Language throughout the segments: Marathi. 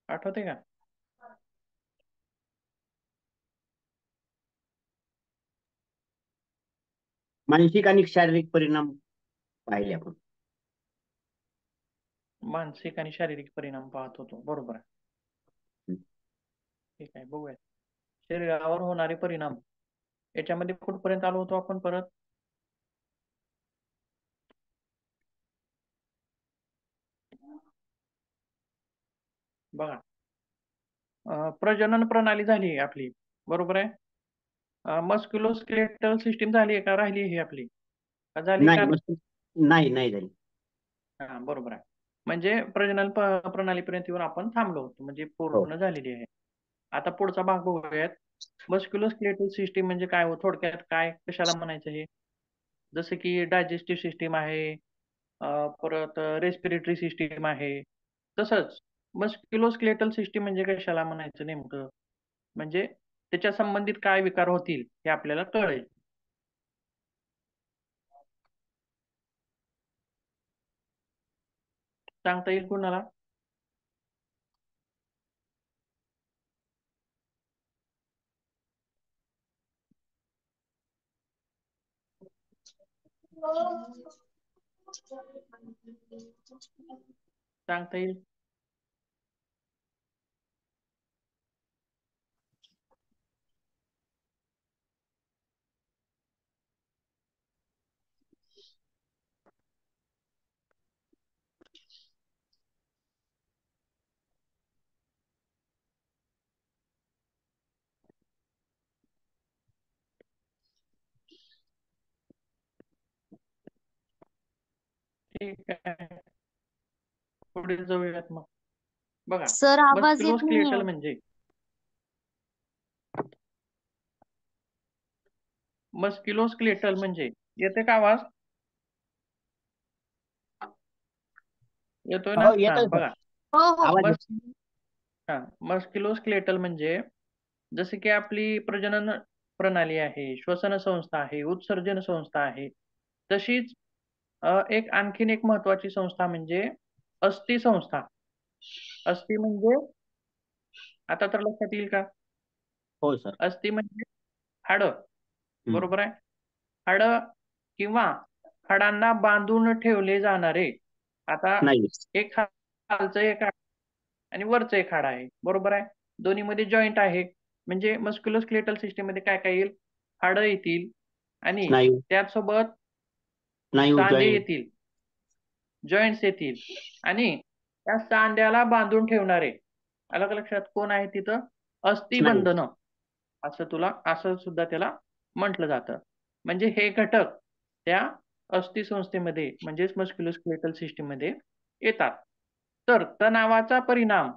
आठवते का? मानसिक आणि शारीरिक परिणाम पाहिले आपण. मानसिक आणि शारीरिक परिणाम पाहत होतो, बरोबर आहे. हं. ठीक आहे, बघूया. शरीरावर होणारे परिणाम याच्यामध्ये कुठपर्यंत आलो होतो आपण परत? बघा, प्रजनन प्रणाली झाली आहे आपली, बरोबर आहे. मस्क्युलोस्केलेटल सिस्टीम झाली आहे का, राहिली आहे आपली का, झाली नाही का? नाही नाही झाली. हा, बरोबर आहे. म्हणजे प्रजनन प्रणालीपर्यंत येऊन आपण थांबलो होतो, म्हणजे हो. पूर्ण झालेली आहे. आता पुढचा भाग बघूयात. मस्क्युलोस्केलेटल सिस्टीम म्हणजे काय हो, थोडक्यात काय कशाला म्हणायचं हे? जसं की डायजेस्टिव्ह सिस्टीम आहे, परत रेस्पिरेटरी सिस्टीम आहे. तसंच मस्क्युलोस्केलेटल सिस्टीम म्हणजे कशाला म्हणायचं नेमकं? म्हणजे त्याच्या संबंधित काय विकार होतील हे आपल्याला कळेल. सांगता येईल कुणाला? सांगता येईल? ठीक आहे, पुढे जाऊयात मग. बघा, सर आवाज येत मस्क्युलोस्केलेटल नाहीये. म्हणजे मस्क्युलोस्केलेटल म्हणजे येते का आवाज? येतोय ना? हो, हा, येतोय सर. बघा. हो हो. आवाज मस येतो. हा, मस्क्युलोस्केलेटल म्हणजे जसे की आपली प्रजनन प्रणाली आहे, श्वसन संस्था आहे, उत्सर्जन संस्था आहे. तशीच एक आणखीन एक महत्वाची संस्था म्हणजे अस्थि संस्था. अस्थि म्हणजे आता तर लक्षात येईल का? हो सर. अस्थि म्हणजे हाडं, हं. बरोबर आहे. हाडं किंवा हाडांना बांधून ठेवले जाणारे. आता नाही. एक खालचं एक आणि वरचं एक हाड आहे, बरोबर आहे. दोन्हीमध्ये जॉईंट आहे. म्हणजे मस्क्युलोस्केलेटल सिस्टीम मध्ये काय काय येईल? हाडं येतील आणि स्नायू. त्याचसोबत स्नायू सांधे जॉईंट. येतील, जॉईंट्स येतील आणि त्या सांध्याला बांधून ठेवणारे, अलग लक्षात, कोण आहे तिथं? स्नायू. अस्थिबंधन. असं सुद्धा त्याला म्हटलं जातं. म्हणजे हे घटक त्या अस्थि संस्थेमध्ये म्हणजेच मस्क्युलोस्केलेटल सिस्टीम मध्ये येतात. तर तणावाचा परिणाम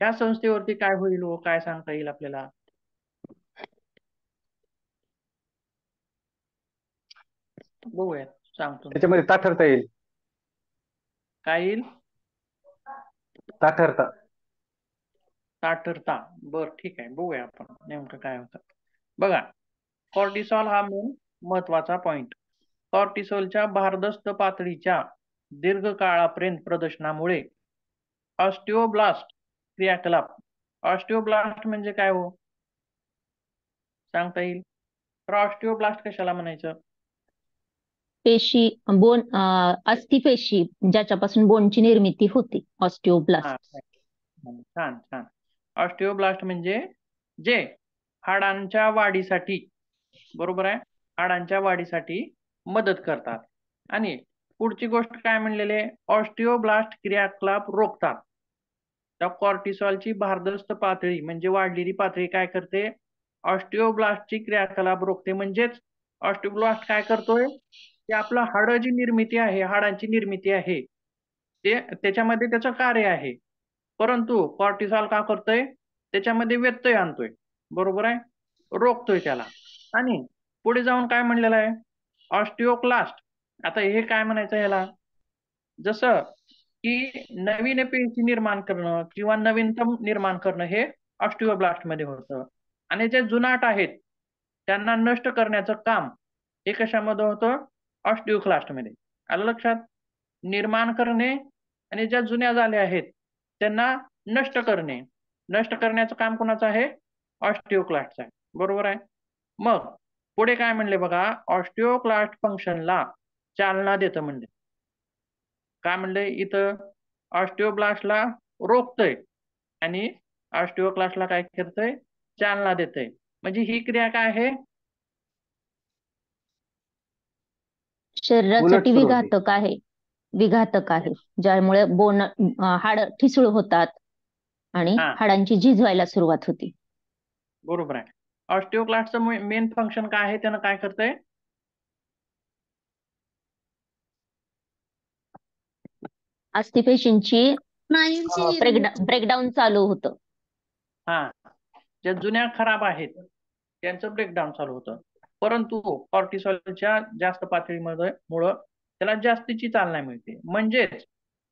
या संस्थेवरती काय होईल हो, काय सांगता येईल आपल्याला? बघूयात, सांगतो मी. त्याच्यामध्ये ताठरता येईल. काय येईल? ताठरता. ताठरता. बर, ठीक आहे, बघूया आपण नेमकं काय होतं. बघा, कॉर्टिसॉल हा मेन महत्वाचा पॉइंट. कॉर्टिसॉलच्या भारदस्त पातळीच्या दीर्घकाळापर्यंत प्रदर्शनामुळे ऑस्टिओब्लास्ट क्रियाकलाप. ऑस्टिओब्लास्ट म्हणजे काय हो, सांगता येईल? तर ऑस्टिओब्लास्ट कशाला म्हणायचं? पेशी बोन अस्थिपेशी ज्याच्यापासून बोनची निर्मिती होते, हा, ऑस्टिओब्लास्ट. छान छान. ऑस्टिओब्लास्ट म्हणजे जे हाडांच्या वाढीसाठी, बरोबर आहे, हाडांच्या वाढीसाठी मदत करतात. आणि पुढची गोष्ट काय म्हणलेले, ऑस्टिओब्लास्ट क्रियाकलाप रोखतात. त्या कॉर्टिसॉलची भारदस्त पातळी म्हणजे वाढलेली पातळी काय करते? ऑस्टिओब्लास्टची क्रियाकलाप रोखते. म्हणजेच ऑस्टिओब्लास्ट काय करतोय? की आपलं हाडं जी निर्मिती आहे, हाडांची निर्मिती आहे, ते त्याच्यामध्ये त्याचं कार्य आहे. परंतु कॉर्टिसॉल का करतोय? त्याच्यामध्ये व्यत्यय आणतोय, बरोबर आहे, रोखतोय त्याला. आणि पुढे जाऊन काय म्हणलेलं आहे? ऑस्टिओक्लास्ट. आता हे काय म्हणायचं ह्याला? जसं की नवीन पेशी निर्माण करणं किंवा नवीनतम निर्माण करणं हे ऑस्टिओब्लास्ट मध्ये होतं. आणि जे जुनाट आहेत त्यांना नष्ट करण्याचं काम हे कशामध्ये होतं? ऑस्टिओक्लास्ट मध्ये. आलं लक्षात? निर्माण करणे आणि ज्या जुन्या झाल्या आहेत त्यांना नष्ट करणे. नष्ट करण्याचं काम कोणाचं आहे? ऑस्टिओक्लास्टचं आहे. बरोबर आहे. मग पुढे काय म्हणले बघा, ऑस्टिओक्लास्ट फंक्शनला चालना देतं म्हणले. काय म्हणले इथं? ऑस्टिओब्लास्टला रोखतंय आणि ऑस्टिओक्लास्टला काय करतंय? चालना देतंय. म्हणजे ही क्रिया काय आहे? शरीरासाठी सुरू होते. विघातक आहे, ज्यामुळे हाड ठिसूळ होतात आणि हा. हाडांची झीज व्हायला सुरुवात होती. बरोबर आहे. ऑस्टिओक्लास्टचं मेन फंक्शन काय आहे? त्यानं काय करतंय? अस्थिपेशींची ब्रेकडाऊन चालू होतं. हा, ज्या जुन्या खराब आहेत त्यांचं ब्रेकडाऊन चालू होतं. परंतु कॉर्टिसॉलच्या जास्त पातळीमुळे त्याला जास्तीची चालना मिळते. म्हणजेच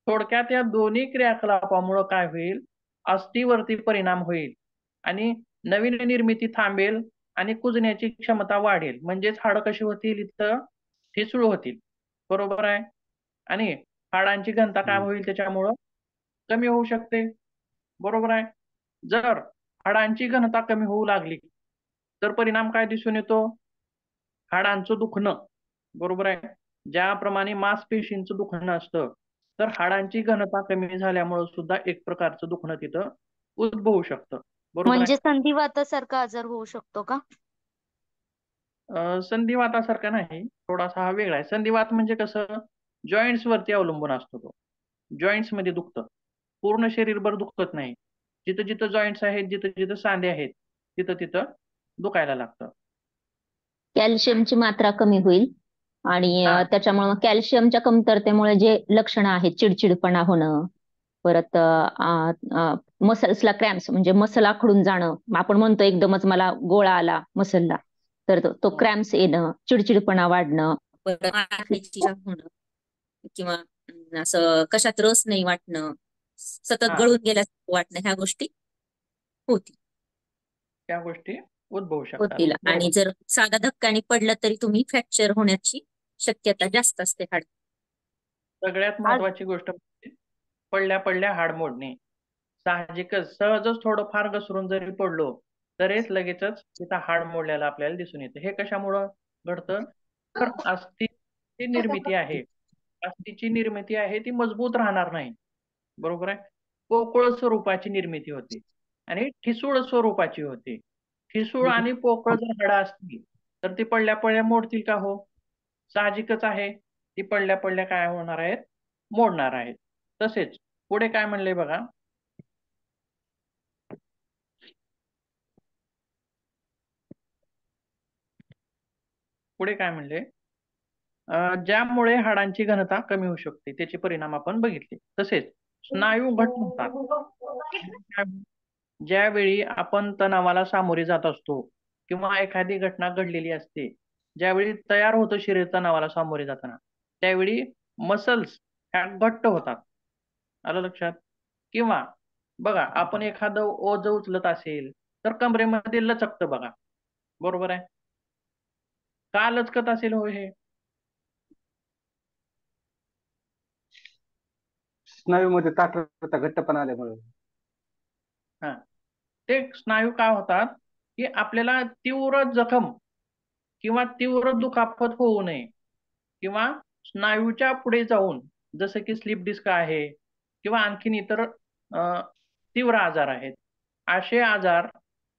थोडक्यात या दोन्ही क्रियाकलापामुळे काय होईल? अस्थिवरती परिणाम होईल आणि नवीन निर्मिती थांबेल आणि कुजण्याची क्षमता वाढेल. म्हणजेच हाडं कशी होतील? इथं ठिसूळ होतील. बरोबर आहे. आणि हाडांची घनता काय होईल? त्याच्यामुळं कमी होऊ शकते. बरोबर आहे. जर हाडांची घनता कमी होऊ लागली तर परिणाम काय दिसून येतो? हाडांचं दुखणं. बरोबर आहे. ज्याप्रमाणे मांसपेशींचं दुखणं असतं, तर हाडांची घनता कमी झाल्यामुळे सुद्धा एक प्रकारचं दुखणं तिथं उद्भवू शकतं. बरोबर म्हणजे आहे. संधिवातासारखा आजार होऊ शकतो का? संधिवातासारखा नाही, थोडासा हा वेगळा आहे. संधिवात म्हणजे कसं? जॉईंट्स वरती अवलंबून असतो तो. जॉईंट्स मध्ये दुखतं. पूर्ण शरीरभर दुखत नाही. जिथं जिथं जॉईंट्स आहेत, जिथं जिथं सांधे आहेत, तिथं तिथं दुखायला लागतं. कॅल्शियमची मात्रा कमी होईल आणि त्याच्यामुळे कॅल्शियमच्या कमतरतेमुळे जे लक्षणं आहेत, चिडचिडपणा होणं, परत मसल्सला क्रॅम्प्स म्हणजे मसल आखडून जाणं. आपण म्हणतो एकदमच मला गोळा आला मसलला, तर तो क्रॅम्प्स येणं, चिडचिडपणा वाढणं, होणं किंवा असं कशात रस नाही वाटणं, सतत गळून गेल्यासारखं वाटणं, ह्या गोष्टी होतील. त्या गोष्टी उद्भवू शकतात. होतील. आणि जर साधा धक्क्याने पडलं तरी तुम्ही फ्रॅक्चर होण्याची शक्यता जास्त असते. हाड सगळ्यात महत्वाची गोष्ट म्हणजे पडल्या हाड मोडणे. साहजिकच सहजच थोडं फार घसरून जरी पडलो तरीच लगेचच तिथं हाड मोडल्याला आपल्याला दिसून येतं. हे कशामुळं घडतं? तर अस्थिची निर्मिती आहे. अस्थिची निर्मिती आहे ती मजबूत राहणार नाही. बरोबर आहे. पोकळ स्वरूपाची निर्मिती होते आणि ठिसूळ स्वरूपाची होते. ठिसूळ आणि पोकळ जर हाडं असतील तर ती पडल्या मोडतील का हो? साहजिकच आहे. ती पडल्या काय होणार आहेत? मोडणार आहेत. तसेच पुढे काय म्हणले बघा, पुढे काय म्हणले? ज्यामुळे हाडांची घनता कमी होऊ शकते त्याचे परिणाम आपण बघितले. तसेच स्नायू घट्ट होतात. ज्यावेळी आपण तणावाला सामोरे जात असतो किंवा एखादी घटना घडलेली असते, ज्यावेळी तयार होतं शरीर तणावाला सामोरे जाताना, त्यावेळी मसल्स ह्या घट्ट होतात. आलं लक्षात? किंवा बघा, आपण एखादं ओझं उचलत असेल तर कमरेमध्ये लचकतं बघा. बरोबर आहे. का लचकत असेल हो हे? स्नायूमध्ये ताठरता, घट्टपणा आल्यामुळे. हा, ते स्नायू काय होतात की आपल्याला तीव्र जखम किंवा तीव्र दुखापत होऊ नये किंवा स्नायूच्या पुढे जाऊन, जसं की स्लिप डिस्क आहे किंवा आणखीन इतर तीव्र आजार आहेत, असे आजार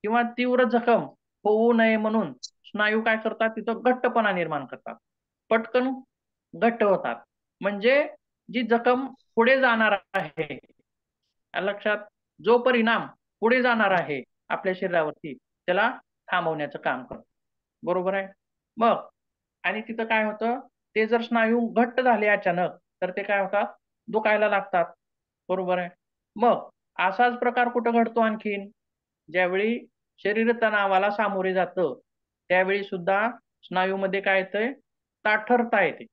किंवा तीव्र जखम होऊ नये म्हणून स्नायू काय करतात? तिथं घट्टपणा निर्माण करतात, पटकन घट्ट होतात. म्हणजे जी जखम पुढे जाणार आहे, लक्षात, जो परिणाम पुढे जाणार आहे आपल्या शरीरावरती, त्याला थांबवण्याचं काम करतो. बरोबर आहे. मग आणि तिथं काय होतं? ते जर स्नायू घट्ट झाले अचानक तर ते काय होतात? दुखायला लागतात. बरोबर आहे. मग असाच प्रकार कुठं घडतो आणखीन? ज्यावेळी शरीर तणावाला सामोरे जातं त्यावेळी सुद्धा स्नायूमध्ये काय येतंय? ताठरता येते.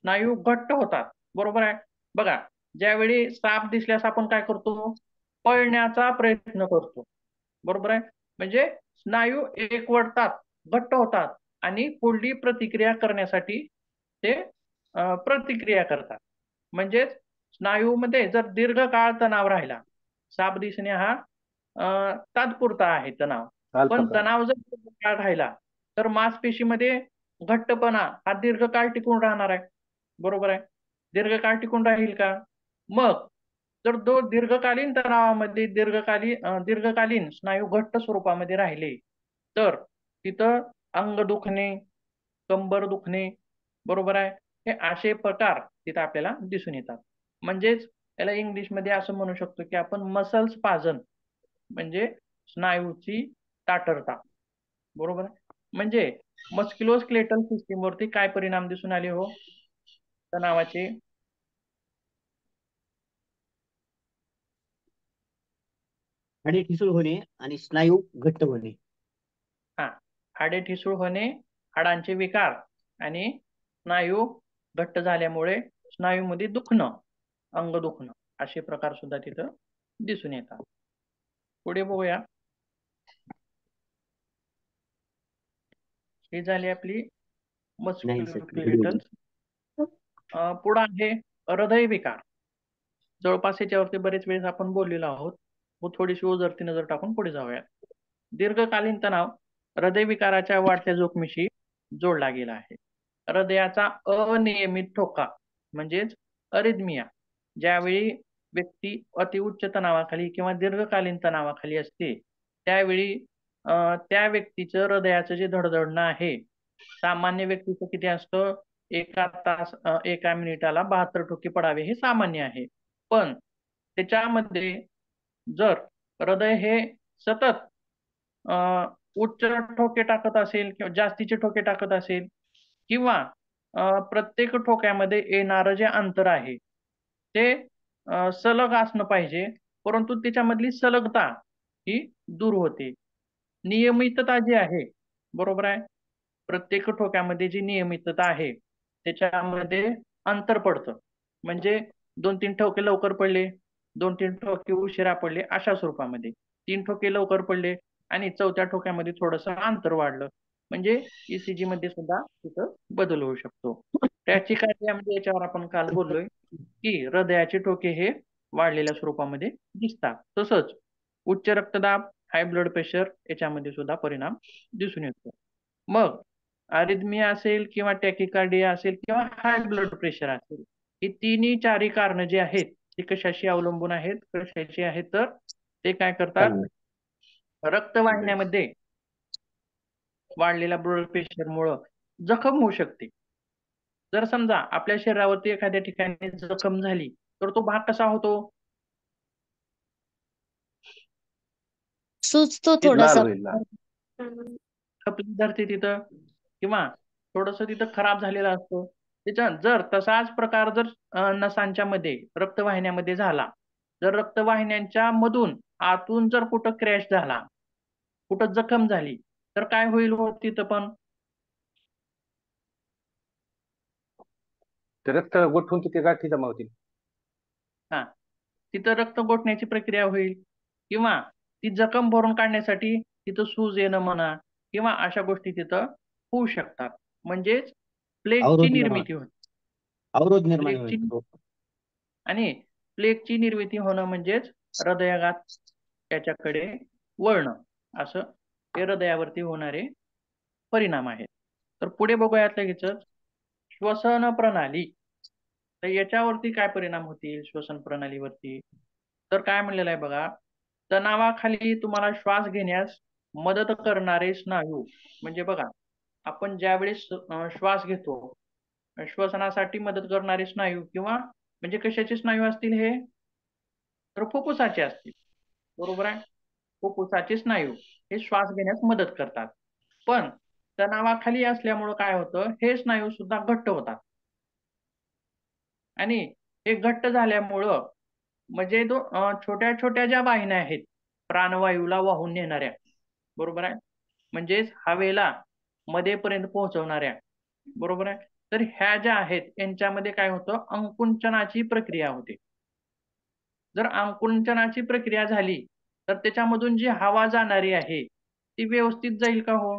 स्नायू घट्ट होतात. बरोबर आहे. बघा, ज्यावेळी साप दिसल्यास आपण काय करतो? पळण्याचा प्रयत्न करतो. बरोबर आहे. म्हणजे स्नायू एकवटतात, घट्ट होतात आणि पुढली प्रतिक्रिया करण्यासाठी ते प्रतिक्रिया करतात. म्हणजेच स्नायूमध्ये जर दीर्घकाळ तणाव राहिला साप दिसणे हा तात्पुरता आहे तणाव. पण तणाव जर दीर्घकाळ राहिला तर मांसपेशीमध्ये घट्टपणा हा दीर्घकाळ टिकून राहणार आहे. बरोबर आहे. दीर्घकाळ टिकून राहील का? मग जर दीर्घकालीन तणावामध्ये दीर्घकालीन स्नायू घट्ट स्वरूपामध्ये राहिले तर तिथं अंग दुखणे, कंबर दुखणे, बरोबर आहे, हे असे प्रकार तिथं आपल्याला दिसून येतात. म्हणजेच याला इंग्लिशमध्ये असं म्हणू शकतो की आपण मसल स्पाझम म्हणजे स्नायूची ताठरता. बरोबर आहे. म्हणजे मस्क्युलोस्केलेटल सिस्टीम वरती काय परिणाम दिसून आले हो तणावाचे? हाडे ठिसूळ होणे आणि स्नायू घट्ट होणे. हा, हाडे ठिसूळ होणे, हाडांचे विकार आणि स्नायू घट्ट झाल्यामुळे स्नायूमध्ये दुखणं, अंग दुखणं असे प्रकार सुद्धा तिथं दिसून येतात. पुढे बघूया. ही झाली आपली नाही सर, मस्क्युलोस्केलेटल. पुढे आहे हृदयविकार. जवळपास याच्यावरती बरेच वेळेस आपण बोललेलो आहोत. व थोडीशी ओझरती नजर टाकून पुढे जाऊया. दीर्घकालीन तणाव हृदयविकाराच्या वाढत्या जोखमीशी जोडला गेला आहे. हृदयाचा अनियमित ठोका म्हणजेच अरिथमिया ज्यावेळी व्यक्ती अतिउच्च तणावाखाली किंवा दीर्घकालीन तणावाखाली असते त्यावेळी त्या व्यक्तीचं हृदयाचं जे धडधडणं आहे सामान्य व्यक्तीचं किती असतं? एका मिनिटाला 72 ठोके पडावे हे सामान्य आहे. पण त्याच्यामध्ये जर हृदय हे सतत उच्च ठोके टाकत असेल किंवा जास्तीचे ठोके टाकत असेल किंवा प्रत्येक ठोक्यामध्ये येणारं जे अंतर आहे ते सलग असणं पाहिजे, परंतु त्याच्यामधली सलगता ही दूर होते. नियमितता जी आहे, बरोबर आहे, प्रत्येक ठोक्यामध्ये जी नियमितता आहे त्याच्यामध्ये अंतर पडतं. म्हणजे 2-3 ठोके लवकर पडले, 2-3 ठोके उशिरा पडले अशा स्वरूपामध्ये. 3 ठोके लवकर पडले आणि 4थ्या ठोक्यामध्ये थोडंसं अंतर वाढलं म्हणजे ईसीजी मध्ये सुद्धा तिथं बदल होऊ शकतो. टॅचिकार्डिया म्हणजे याच्यावर आपण काल बोललोय की हृदयाचे ठोके हे वाढलेल्या स्वरूपामध्ये दिसतात. तसंच उच्च रक्तदाब, हाय ब्लड प्रेशर याच्यामध्ये सुद्धा परिणाम दिसून येतो. मग अरिथमिया असेल किंवा टॅकिकार्डिया असेल किंवा हाय ब्लड प्रेशर असेल, ही तिन्ही चारही कारणं जी आहेत ती कशाशी अवलंबून आहेत? कशाची आहेत? तर ते काय करतात? रक्तवाहिन्यामध्ये वाढलेल्या ब्लड प्रेशरमुळं जखम होऊ शकते. जर समजा आपल्या शरीरावरती एखाद्या ठिकाणी जखम झाली तर तो भाग कसा होतो? सुचतो तिथं थोडासा. खपली धरते तिथं किंवा थोडस तिथं खराब झालेला असतो. त्याच्या जर तसाच प्रकार जर नसांच्या मध्ये रक्तवाहिन्यामध्ये झाला, जर रक्तवाहिन्यांच्या मधून आतून जर कुठं क्रॅश झाला, कुठं जखम झाली तर काय होईल हो तिथं पण? रक्त गोठून तिथे गाठी जमा होतील. हा, तिथं रक्त गोठण्याची प्रक्रिया होईल किंवा ती जखम भरून काढण्यासाठी तिथं सूज येणं म्हणा किंवा अशा गोष्टी तिथं होऊ शकतात. म्हणजेच प्लेगची निर्मिती होते. अवरोध निर्माण प्लेगची होतो. आणि प्लेगची निर्मिती होणं म्हणजेच हृदयाघात त्याच्याकडे वळणं, असं हे हृदयावरती होणारे परिणाम आहेत. तर पुढे बघूयात लगेच श्वसन प्रणाली. तर याच्यावरती काय परिणाम होतील श्वसन प्रणालीवरती? तर काय म्हणलेलं आहे बघा, तणावाखाली तुम्हाला श्वास घेण्यास मदत करणारे स्नायू म्हणजे बघा आपण ज्यावेळेस श्वास घेतो, श्वसनासाठी मदत करणारे स्नायू किंवा म्हणजे कशाचे स्नायू असतील हे? तर फुफ्फुसाचे असतील. बरोबर आहे. फुफ्फुसाचे स्नायू हे श्वास घेण्यास मदत करतात. पण तणावाखाली असल्यामुळं काय होतं, हे स्नायू सुद्धा घट्ट होतात आणि हे घट्ट झाल्यामुळं म्हणजे छोट्या छोट्या ज्या वाहिन्या आहेत प्राणवायूला वाहून नेणाऱ्या, बरोबर आहे, म्हणजेच हवेला मध्येपर्यंत पोहोचवणाऱ्या, बरोबर आहे, तर ह्या ज्या आहेत यांच्यामध्ये काय होतं, अंकुंचनाची प्रक्रिया होते. जर अंकुंचनाची प्रक्रिया झाली तर त्याच्यामधून जी हवा जाणारी आहे ती व्यवस्थित जाईल का हो?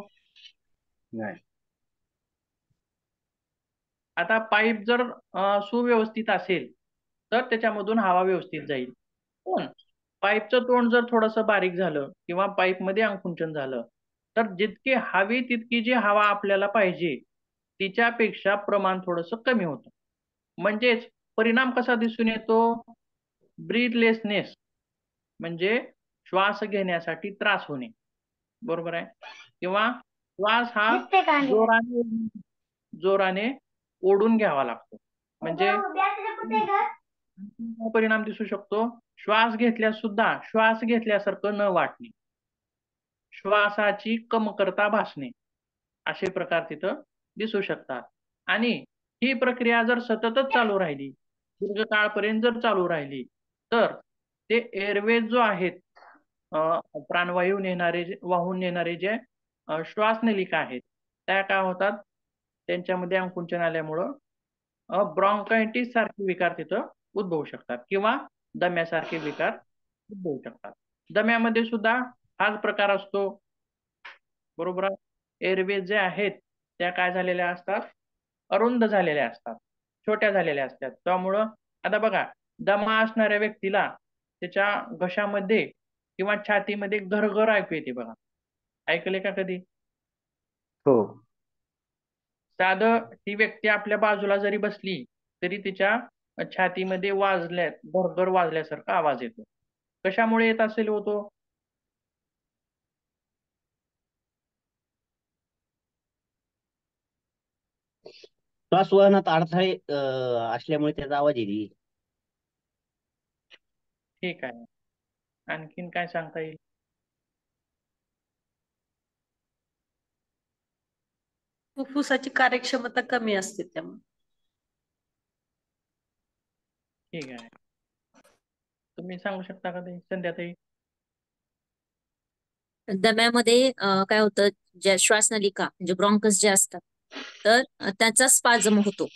नाही. आता पाईप जर सुव्यवस्थित असेल तर त्याच्यामधून हवा व्यवस्थित जाईल. पण पाईपचं तोंड जर थोडंसं बारीक झालं किंवा पाईपमध्ये आकुंचन झालं तर जितकी हवी तितकी जी हवा आपल्याला पाहिजे तिच्यापेक्षा प्रमाण थोडंसं कमी होतं. म्हणजेच परिणाम कसा दिसून येतो? ब्रीथलेसनेस म्हणजे श्वास घेण्यासाठी त्रास होणे, बरोबर आहे? किंवा श्वास हा जोराने ओढून घ्यावा लागतो. म्हणजे काय परिणाम दिसू शकतो? श्वास घेतल्यास सुद्धा श्वास घेतल्यासारखं न वाटणे, श्वासाची कमतरता भासणे, असे प्रकार तिथं दिसू शकतात. आणि ही प्रक्रिया जर सततच चालू राहिली, दीर्घकाळपर्यंत जर चालू राहिली तर ते एअरवेज जो आहेत, प्राणवायू वाहून नेणारे जे श्वासनलिका आहेत त्या काय होतात, त्यांच्यामध्ये आकुंचन आल्यामुळं ब्रॉन्कायटिस सारखे विकार तिथं उद्भवू शकतात किंवा दम्यासारखे विकार उद्भवू शकतात. दम्यामध्ये सुद्धा हाच प्रकार असतो, बरोबर आहे? एअरवेज जे आहेत त्या काय झालेल्या असतात, अरुंद झालेल्या असतात, छोट्या झालेल्या असतात. त्यामुळं आता बघा, दमा असणाऱ्या व्यक्तीला त्याच्या घशामध्ये किंवा छातीमध्ये घरघर ऐकू येते बघा. ऐकले का कधी? हो. साधं ती व्यक्ती आपल्या बाजूला जरी बसली तरी तिच्या छातीमध्ये घरघर वाजल्यासारखा आवाज येतो. कशामुळे येत असेल होतो? श्वासवहनात अडथळे असल्यामुळे त्याचा आवाज येईल. ठीक आहे. आणखीन काय सांगता येईल? फुफ्फुसाची कार्यक्षमता कमी असते त्यामुळे. ठीक आहे. तुम्ही सांगू शकता का ते, संध्याताई? दम्यामध्ये काय होतं, ज्या श्वासनलिका म्हणजे ब्रॉन्कस जे असतात तर त्याचा स्पाझम होतो.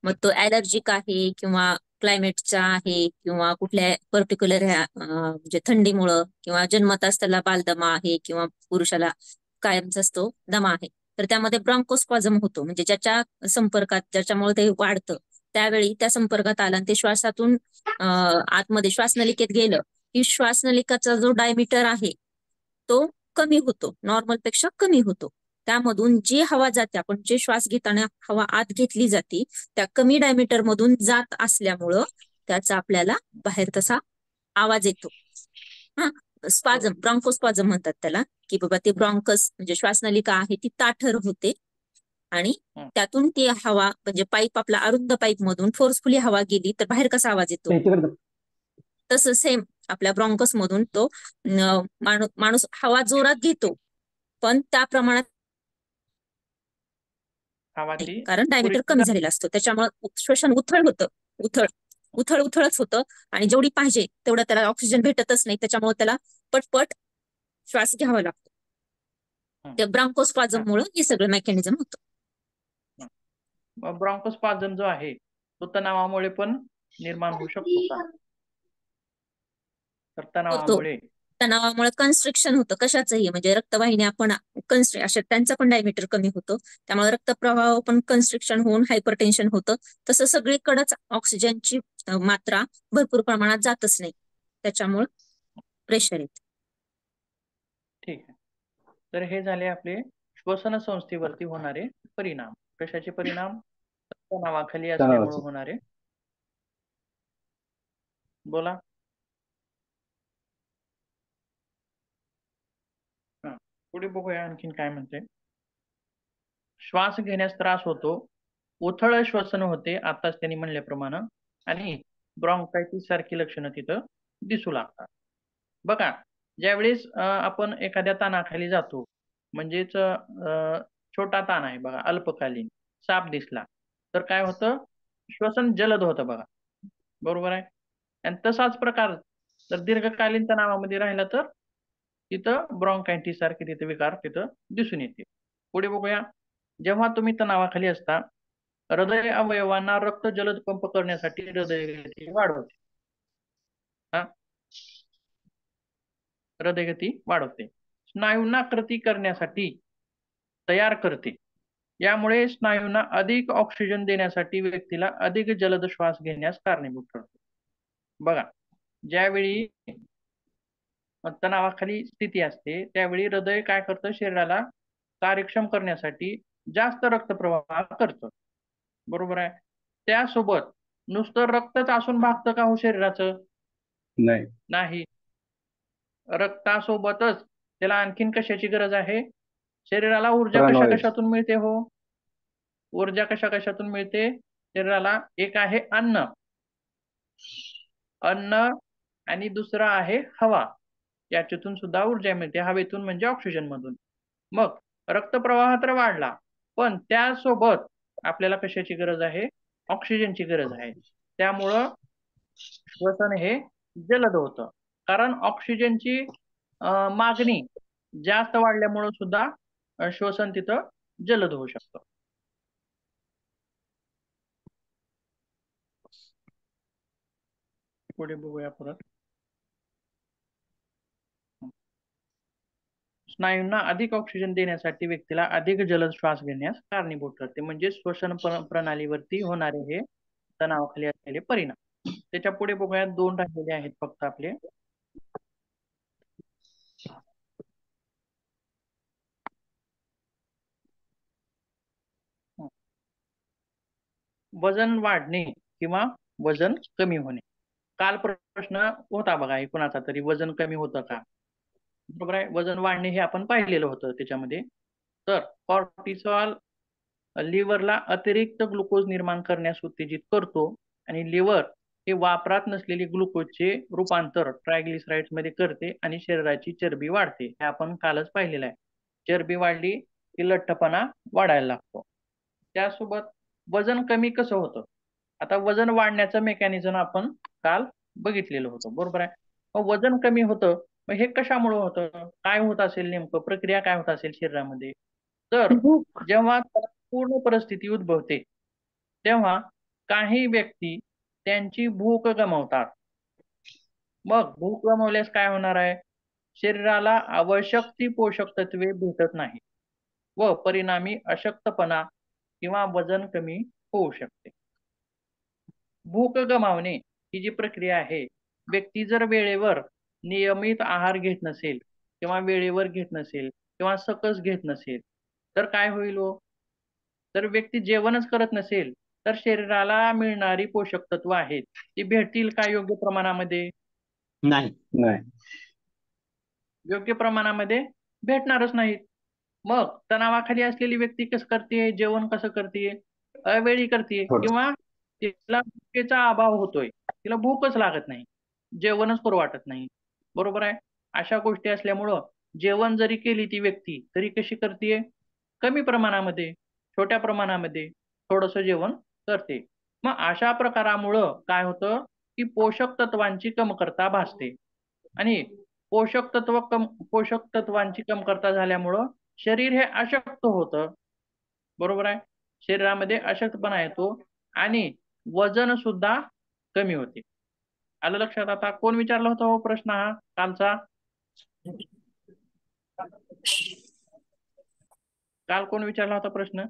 मग तो ऍलर्जिक आहे किंवा क्लायमेटचा आहे किंवा कुठल्या पर्टिक्युलर म्हणजे थंडीमुळं किंवा जन्मताच त्याला बालदमा आहे किंवा पुरुषाला कायमचा असतो दमा आहे, तर त्यामध्ये ब्रॉन्कोस्पाझम होतो. म्हणजे ज्याच्या संपर्कात ज्याच्यामुळे ते वाढतं त्यावेळी त्या संपर्कात आलं आणि ते श्वासातून आतमध्ये श्वासनलिकेत गेलं की श्वासनलिकाचा जो डायमीटर आहे तो कमी होतो, नॉर्मल पेक्षा कमी होतो. त्यामधून जी हवा जाते, आपण जे श्वास घेताना हवा आत घेतली जाते त्या कमी डायमीटर मधून जात असल्यामुळं त्याचा आपल्याला बाहेर तसा आवाज येतो. हा, स्पाझम, ब्रॉन्कोस्पाझम म्हणतात त्याला, की बाबा ते ब्रॉन्कस म्हणजे श्वासनलिका आहे ती ताठर होते आणि त्यातून ती हवा म्हणजे पाईप, आपला अरुंद पाईप मधून फोर्सफुली हवा गेली तर बाहेर कसा आवाज येतो तसं सेम आपल्या ब्रॉन्कस मधून तो माणूस हवा जोरात घेतो पण त्या प्रमाणात नाही, कारण डायमीटर कमी झालेला असतो. त्याच्यामुळे श्वसन उथळ होतं, उथळच होतं आणि जेवढी पाहिजे तेवढं त्याला ऑक्सिजन भेटतच नाही, त्याच्यामुळे त्याला पटपट श्वास घ्यावा लागतो. त्या ब्रॉन्कोस्पाझम मुळे हे सगळं मेकॅनिझम होतं. ब्रॉन्कोस्पाझम जो आहे तो तणावामुळे पण निर्माण होऊ शकतो का? तर तणावामुळे कन्स्ट्रिक्शन होतं कशाचंही, म्हणजे रक्तवाहिन्या आपण अशा त्यांचा पण डायमीटर कमी होतो, त्यामुळे रक्तप्रवाह पण कन्स्ट्रिक्शन होऊन हायपरटेन्शन होतं. तसं सगळीकडेच ऑक्सिजनची मात्रा भरपूर प्रमाणात जातच नाही, त्याच्यामुळे प्रेशर येते. ठीक आहे. तर हे झाले आपले श्वसन संस्थेवरती होणारे परिणाम. कशाचे परिणाम? तणावाखाली असल्यामुळे होणारे. बोला. पुढे बघूया आणखीन काय म्हणते. श्वास घेण्यास त्रास होतो, उथळ श्वसन होते आताच त्यांनी म्हणल्याप्रमाणे, आणि ब्रॉन्कायटिस सारखी लक्षणं तिथं दिसू लागतात. बघा, ज्यावेळेस आपण एखाद्या ताणाखाली जातो, म्हणजेच छोटा ताण आहे बघा, अल्पकालीन साप दिसला तर काय होतं, श्वसन जलद होतं बघा, बरोबर आहे? आणि तसाच प्रकार जर दीर्घकालीन तणावामध्ये राहिला तर तिथं ब्रॉन्कायटिस सारखे तिथे विकार तिथं दिसून येते. पुढे बघूया. जेव्हा तुम्ही तणावाखाली असता, हृदय अवयवांना रक्त जलद पंप करण्यासाठी हृदयगती वाढवते. हृदयगती वाढवते, स्नायूंना कृती करण्यासाठी तयार करते. यामुळे स्नायूंना अधिक ऑक्सिजन देण्यासाठी व्यक्तीला अधिक जलद श्वास घेण्यास कारणीभूत ठरते. बघा, ज्यावेळी तणावाखाली स्थिती असते त्यावेळी हृदय काय करतं, शरीराला कार्यक्षम करण्यासाठी जास्त रक्तप्रवाह करतं. बरोबर आहे. त्यासोबत नुसतं रक्तच असून भागतं का हो शरीराचं? नाही. नाही. रक्तासोबतच त्याला आणखीन कशाची गरज आहे? शरीराला ऊर्जा प्राणवायू. कशाकशातून मिळते हो? ऊर्जा कशाकशातून मिळते शरीराला? एक आहे अन्न आणि दुसरं आहे हवा. याच्यातून सुद्धा ऊर्जा मिळते, हवेतून म्हणजे ऑक्सिजन मधून. मग रक्तप्रवाह तर वाढला, पण त्यासोबत आपल्याला कशाची गरज आहे? ऑक्सिजनची गरज आहे. त्यामुळं श्वसन हे जलद होतं. कारण ऑक्सिजनची मागणी जास्त वाढल्यामुळं सुद्धा श्वसन तिथं जलद होऊ शकतं. पुढे बघूया परत. स्नायूंना अधिक ऑक्सिजन देण्यासाठी व्यक्तीला अधिक जलद श्वास घेण्यास कारणीभूत ठरते. म्हणजे श्वसन प्रणालीवरती होणारे हे तणावाखाली असलेले परिणाम. त्याच्या पुढे बघूया, 2 राहिलेले आहेत फक्त आपले. वजन वाढणे किंवा वजन कमी होणे. काल प्रश्न होता बघा कुणाचा तरी, वजन कमी होतं का? बरोबर आहे. वजन वाढणे हे आपण पाहिलेलं होतं त्याच्यामध्ये. तर कॉर्टिसॉल लिव्हरला अतिरिक्त ग्लुकोज निर्माण करण्यास उत्तेजित करतो आणि लिव्हर हे वापरात नसलेले ग्लुकोजचे रूपांतर ट्रायग्लिसराइड्स मध्ये करते आणि शरीराची चरबी वाढते. हे आपण कालच पाहिलेलं आहे. चरबी वाढली की लठ्ठपणा वाढायला लागतो. त्यासोबत वजन कमी कसं होतं? आता वजन वाढण्याचं मेकॅनिझम आपण काल बघितलेलं होतं. बरोबर आहे. मग वजन कमी होतं, मग हे कशामुळे होतं? काय होत असेल नेमकं? प्रक्रिया काय होत असेल शरीरामध्ये? तर जेव्हा पूर्ण परिस्थिती उद्भवते तेव्हा काही व्यक्ती त्यांची भूक गमावतात. मग भूक गमावल्यास काय होणार आहे? शरीराला आवश्यक ती पोषक तत्वे भेटत नाही व परिणामी अशक्तपणा किंवा वजन कमी होऊ शकते. भूक गमावणे ही जी प्रक्रिया आहे, व्यक्ती जर वेळेवर नियमित आहार घेत नसेल किंवा वेळेवर घेत नसेल किंवा सकस घेत नसेल तर काय होईल हो? तर व्यक्ती जेवणच करत नसेल तर शरीराला मिळणारी पोषक तत्व आहेत ती भेटतील का योग्य प्रमाणामध्ये? नाही. नाही. योग्य प्रमाणामध्ये भेटणारच नाहीत. मग तणावाखाली असलेली व्यक्ती कसं करते? जेवण कसं करते? अवेळी करते थोडं. किंवा तिला भुकेचा अभाव होतोय, तिला भूकच लागत नाही, जेवणच करू वाटत नाही. बरोबर आहे. अशा गोष्टी असल्यामुळं जेवण जरी केली ती व्यक्ती तरी कशी करते? कमी प्रमाणामध्ये, छोट्या प्रमाणामध्ये थोडंसं जेवण करते. मग अशा प्रकारामुळं काय होतं की पोषक तत्वांची कमतरता भासते आणि पोषक तत्वांची कमतरता झाल्यामुळं शरीर हे अशक्त होतं. बरोबर आहे. शरीरामध्ये अशक्तपणा येतो आणि वजन सुद्धा कमी होते. आलं लक्षात? आता कोण विचारला होता हो प्रश्न हा कालचा? काल कोण विचारला होता प्रश्न?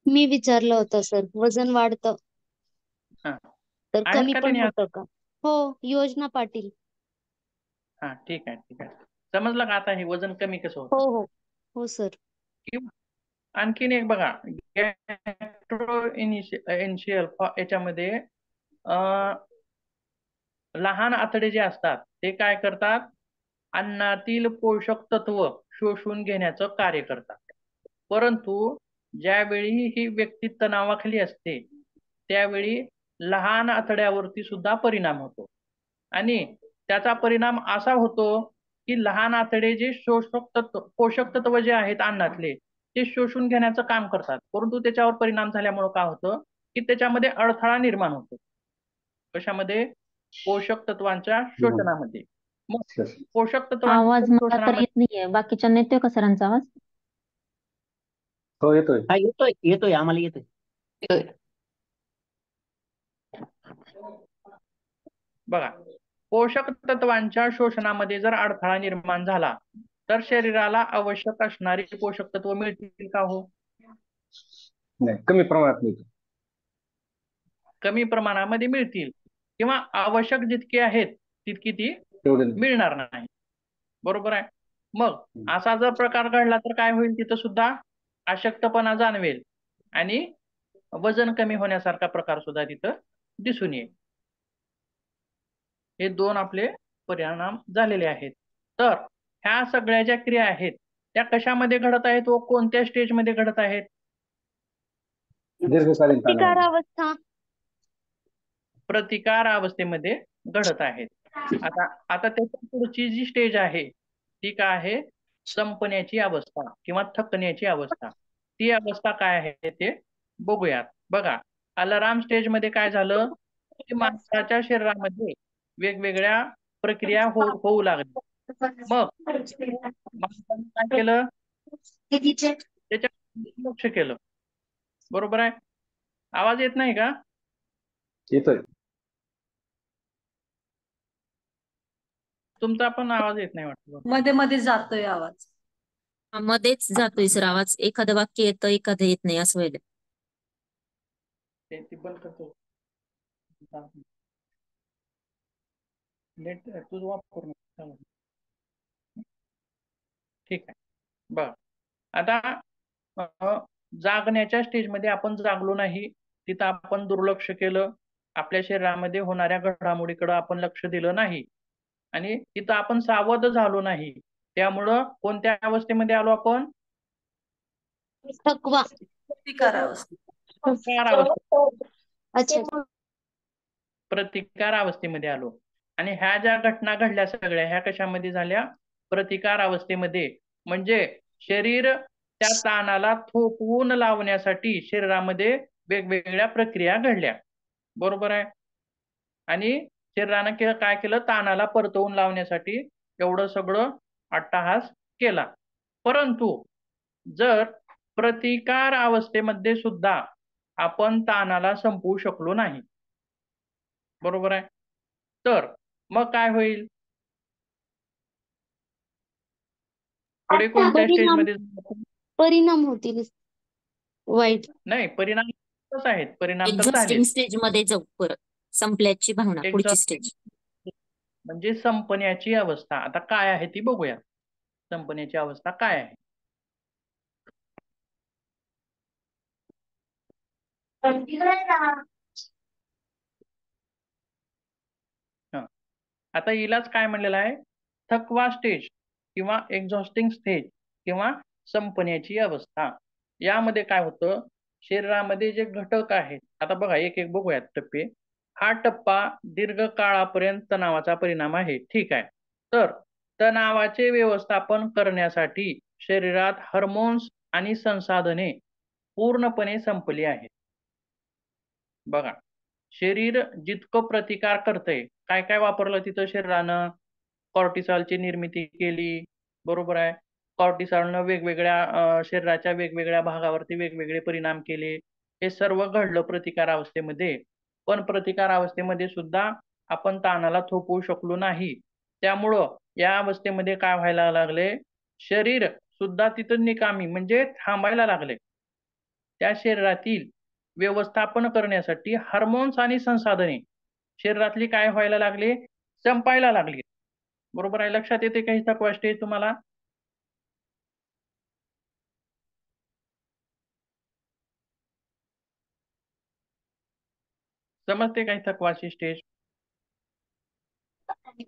मी विचारलं होतं सर, वजन वाढतं हा, तर आहेत कमी का पण त्यांनी? होतं का? हो, योजना पाटील. हा, ठीक आहे ठीक आहे. समजलं का आता हे वजन कमी कसं हो होतं? हो हो सर. किंवा आणखीन एक बघा, गॅस्ट्रोइनिशियल याच्यामध्ये लहान आतडे जे असतात ते काय करतात? अन्नातील पोषक तत्व शोषून घेण्याचं कार्य करतात. परंतु ज्यावेळी ही व्यक्ती तणावाखाली असते त्यावेळी लहान आतड्यावरती सुद्धा परिणाम होतो आणि त्याचा परिणाम असा होतो की लहान आतडे जे पोषक तत्व जे आहेत अन्नातले ते शोषून घेण्याचं काम करतात, परंतु त्याच्यावर परिणाम झाल्यामुळे काय होतं की त्याच्यामध्ये अडथळा निर्माण होतो. कशामध्ये? पोषक तत्वांच्या शोषणामध्ये. मग पोषक तत्वांच्या आवाज मला तर शोषणामध्ये येत नाहीये. बाकीच्यांना येतोय का सरांचा आवाज? हो, येतोय. हा, येतोय येतोय आम्हाला येतोय. बघा, पोषक तत्वांच्या शोषणामध्ये जर अडथळा निर्माण झाला तर शरीराला आवश्यक असणारी पोषक तत्व मिळतील का हो? नाही, कमी प्रमाणात मिळतो. कमी प्रमाणामध्ये मिळतील किंवा आवश्यक जितके आहेत तितकी ती तेवढे मिळणार नाही. बरोबर आहे. मग असा जर प्रकार घडला तर काय होईल, तिथं सुद्धा अशक्तपणा जाणवेल आणि वजन कमी होण्यासारखा प्रकार सुद्धा तिथं दिसून येईल. हे दोन आपले परिणाम झालेले आहेत. तर ह्या सगळ्या ज्या क्रिया आहेत त्या कशामध्ये घडत आहेत व कोणत्या स्टेजमध्ये घडत आहेत? दीर्घकालीन ताणामध्ये. प्रतिकारावस्था. प्रतिकार अवस्थेमध्ये घडत आहेत. आता त्याच्या पुढची जी स्टेज आहे ती काय आहे? संपण्याची अवस्था किंवा थकण्याची अवस्था. ती अवस्था काय आहे ते बघूयात. बघा, अलाराम स्टेज मध्ये काय झालं की माणसाच्या शरीरामध्ये वेगवेगळ्या प्रक्रिया होऊ लागल्या. मग माणसाने काय केलं? त्याच्याकडे लक्ष केलं. बरोबर आहे. आवाज येत नाही का? येतोय. तुमचा पण आवाज येत नाही वाटतं. मध्ये मध्ये जातोय आवाज. मध्येच जातोय सर आवाज. एखादं वाक्य येतं एखादं येत नाही असं व्हायला. ते बंद करतो. नेट तुझं वापर करून. ठीक आहे. बर, आता जागण्याच्या स्टेजमध्ये आपण जागलो नाही, तिथं आपण दुर्लक्ष केलं, आपल्या शरीरामध्ये होणाऱ्या घडामोडीकडे आपण लक्ष दिलं नाही आणि तिथं आपण सावध झालो नाही. त्यामुळं कोणत्या अवस्थेमध्ये आलो आपण? थकवा. प्रतिकारावस्था. अच्छा. प्रतिकार अवस्थेमध्ये आलो. आणि ह्या ज्या घटना घडल्या सगळ्या ह्या कशामध्ये झाल्या? प्रतिकार अवस्थेमध्ये. म्हणजे शरीर त्या ताणाला थोपवून लावण्यासाठी शरीरामध्ये वेगवेगळ्या प्रक्रिया घडल्या. बरोबर आहे. आणि शरीरानं काय केलं? ताणाला परतवून लावण्यासाठी एवढं सगळं अट्टहास केला. परंतु जर प्रतिकार अवस्थेमध्ये सुद्धा आपण ताणाला संपवू शकलो नाही, बरोबर आहे, तर मग काय होईल? पुढे कोणत्या स्टेजमध्ये? परिणाम होतील वाईट. नाही, परिणाम तसं आहेत. परिणाम तर एक्झॉस्टिंग झाले. स्टेज मध्ये जाऊ परत. संपल्याची भावना पुढची स्टेज. म्हणजे संपण्याची अवस्था. आता काय आहे ती बघूया. संपण्याची अवस्था काय आहे? आता हिलाच काय म्हणलेलं आहे? थकवा स्टेज किंवा एक्झॉस्टिंग स्टेज किंवा संपण्याची अवस्था. यामध्ये काय होतं? शरीरामध्ये जे घटक आहेत, आता बघा एक एक बघूयात टप्पे. हा टप्पा दीर्घकाळापर्यंत तणावाचा परिणाम आहे. ठीक आहे. तर तणावाचे व्यवस्थापन करण्यासाठी शरीरात हार्मोन्स आणि संसाधने पूर्णपणे संपली आहेत. बघा, शरीर जितकं प्रतिकार करतंय, काय काय वापरलं तिथं शरीरानं? कॉर्टिसॉलची निर्मिती केली. बरोबर आहे. कॉर्टिसॉलनं वेगवेगळ्या शरीराच्या वेगवेगळ्या भागावरती वेगवेगळे परिणाम केले. हे सर्व घडलं प्रतिकार अवस्थेमध्ये. पण प्रतिकार अवस्थेमध्ये सुद्धा आपण ताणाला थोपवू शकलो नाही. त्यामुळं या अवस्थेमध्ये काय व्हायला लागले? शरीर सुद्धा तिथं निकामी म्हणजे थांबायला लागले. त्या शरीरातील व्यवस्थापन करण्यासाठी हार्मोन्स आणि संसाधने शरीरातली काय व्हायला लागली? संपायला लागली. बरोबर आहे. लक्षात येते काही थकवा स्टेज तुम्हाला? समजते काही थकवाची स्टेज?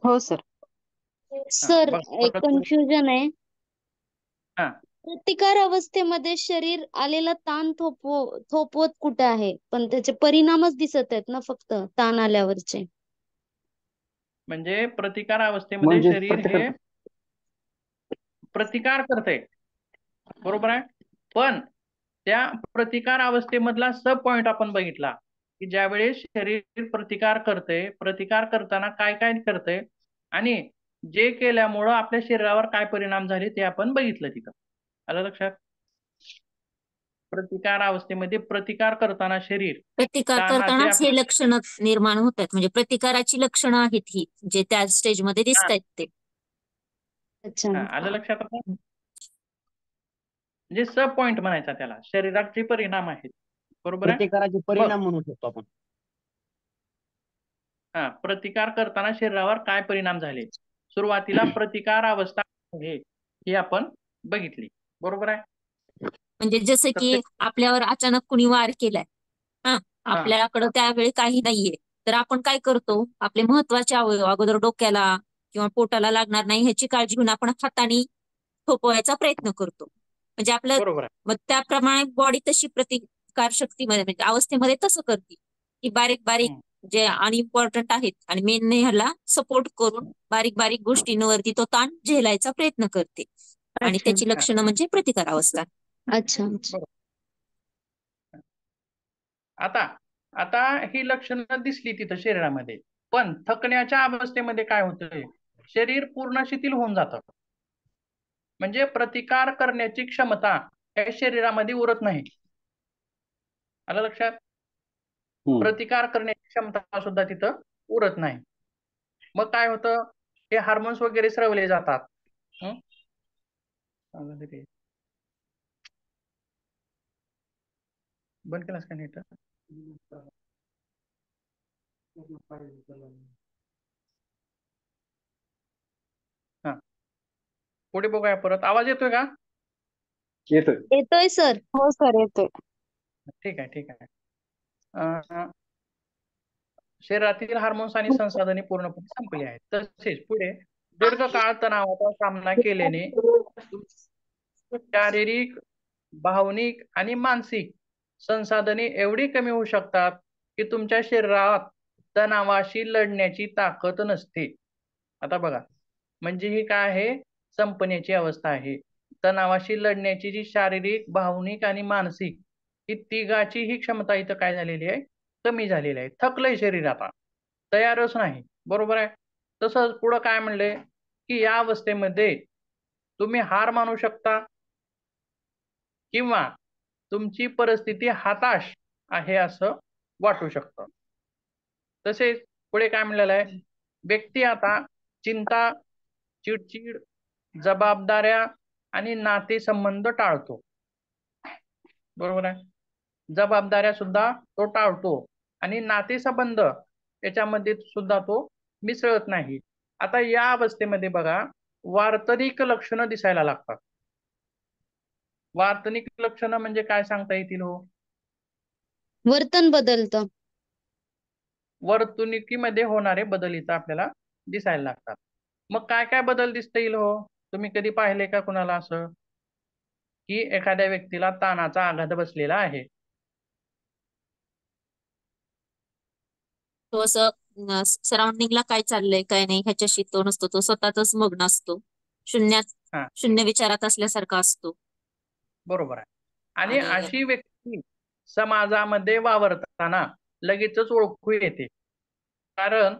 हो सर. सर, एक कन्फ्युजन आहे. हा, प्रतिकार अवस्थेमध्ये शरीर आलेला ताण थोपवत कुठे आहे, पण त्याचे परिणामच दिसत आहेत ना फक्त ताण आल्यावरचे. म्हणजे प्रतिकार अवस्थेमध्ये म्हणजे शरीर हे प्रतिकार करते. बरोबर आहे. पण त्या प्रतिकार अवस्थेमधला सब पॉइंट आपण बघितला की ज्यावेळेस शरीर प्रतिकार करते, प्रतिकार करताना काय काय करते आणि जे केल्यामुळं आपल्या शरीरावर काय परिणाम झाले ते आपण बघितलं तिथं. आलं लक्षात? प्रतिकार अवस्थेमध्ये प्रतिकार करताना शरीर प्रतिकार करतानाच हे लक्षणं निर्माण होत आहेत. म्हणजे प्रतिकाराची लक्षणं आहेत ही जे त्या स्टेजमध्ये दिसत आहेत ते. अच्छा. आलं लक्षात आता? म्हणजे सब पॉइंट म्हणायचा त्याला, शरीराचे परिणाम आहेत. बरोबर आहे. प्रतिकाराचे परिणाम म्हणू शकतो आपण. प्रतिकार करताना शरीरावर काय परिणाम झाले? सुरुवातीला प्रतिकार अवस्था हे ही आपण बघितली. बरोबर आहे. म्हणजे जसं तर की ते आपल्यावर अचानक कुणी वार केलाय, हा, हा आपल्याकडं त्यावेळी काही नाहीये, तर आपण काय करतो, आपले महत्वाचे अवयव अगोदर डोक्याला किंवा पोटाला लागणार नाही ह्याची काळजी घेऊन आपण हाताने थोपवायचा प्रयत्न करतो. म्हणजे आपलं बरोबर आहे. मग त्याप्रमाणे बॉडी तशी प्रतिकार शक्तीमध्ये म्हणजे अवस्थेमध्ये तसं करते की बारीक बारीक हम्म. जे अनइम्पॉर्टंट आहेत आणि मेन ह्याला सपोर्ट करून बारीक बारीक गोष्टींवरती तो ताण झेलायचा प्रयत्न करते आणि अच्छा त्याची लक्षणं म्हणजे प्रतिकार अवस्था. अच्छा बरोबर. आता आता ही लक्षणं दिसली तिथं शरीरामध्ये, पण थकण्याच्या अवस्थेमध्ये काय होतंय, शरीर पूर्ण शिथिल होऊन जातं. म्हणजे प्रतिकार करण्याची क्षमता या शरीरामध्ये उरत नाही. आलं लक्षात? प्रतिकार करण्याची क्षमता सुद्धा तिथं उरत नाही. मग काय होतं, हे हार्मोन्स वगैरे स्रवले जातात. हं? बंद केलास का नीट? हा, पुढे बघूया परत. आवाज येतोय का? येतोय. येतोय सर. हो सर येतोय. ठीक आहे, ठीक आहे. अं, शरीरातील हार्मोन्स आणि संसाधने पूर्णपणे संपली आहेत. तसेच पुढे दीर्घकाळ तणावाचा सामना केल्याने शारीरिक, भावनिक आणि मानसिक संसाधने एवढी कमी होऊ शकतात की तुमच्या शरीरात तणावाशी लढण्याची ताकद नसते. आता बघा, म्हणजे ही काय आहे, संपण्याची अवस्था आहे. तणावाशी लढण्याची जी शारीरिक, भावनिक आणि मानसिक ही तिघाची ही क्षमता इथं काय झालेली आहे, कमी झालेली आहे. थकलंय शरीर आता, तयारच नाही. बरोबर आहे. तसंच पुढं काय म्हणले की या अवस्थेमध्ये तुम्ही हार मानू शकता किंवा तुमची परिस्थिती हताश आहे असं वाटू शकतं. तसेच पुढे काय म्हणलेलं आहे, व्यक्ती आता चिंता, चिडचिड, जबाबदाऱ्या आणि नातेसंबंध टाळतो. बरोबर आहे. जबाबदाऱ्या सुद्धा तो टाळतो आणि नातेसंबंध याच्यामध्ये सुद्धा तो मिसळत नाही. आता या अवस्थेमध्ये बघा, वार्तनिक लक्षणं दिसायला लागतात. वार्तनिक लक्षणं म्हणजे काय सांगता येतील हो? वर्तन बदलतं. वर्तणुकीमध्ये होणारे बदल इथं आपल्याला दिसायला लागतात. मग काय काय बदल दिसता येईल हो? तुम्ही कधी पाहिले का कुणाला असं की एखाद्या व्यक्तीला ताणाचा आघात बसलेला आहे? तो असं सराउंडिंगला काय चाललंय काय नाही ह्याच्याशी तो नसतो, तो स्वतःच मग्न असतो, हा, शून्य विचारात असल्यासारखा असतो. बरोबर आहे. आणि आणि अशी व्यक्ती समाजामध्ये वावरताना लगेचच ओळखू येते. कारण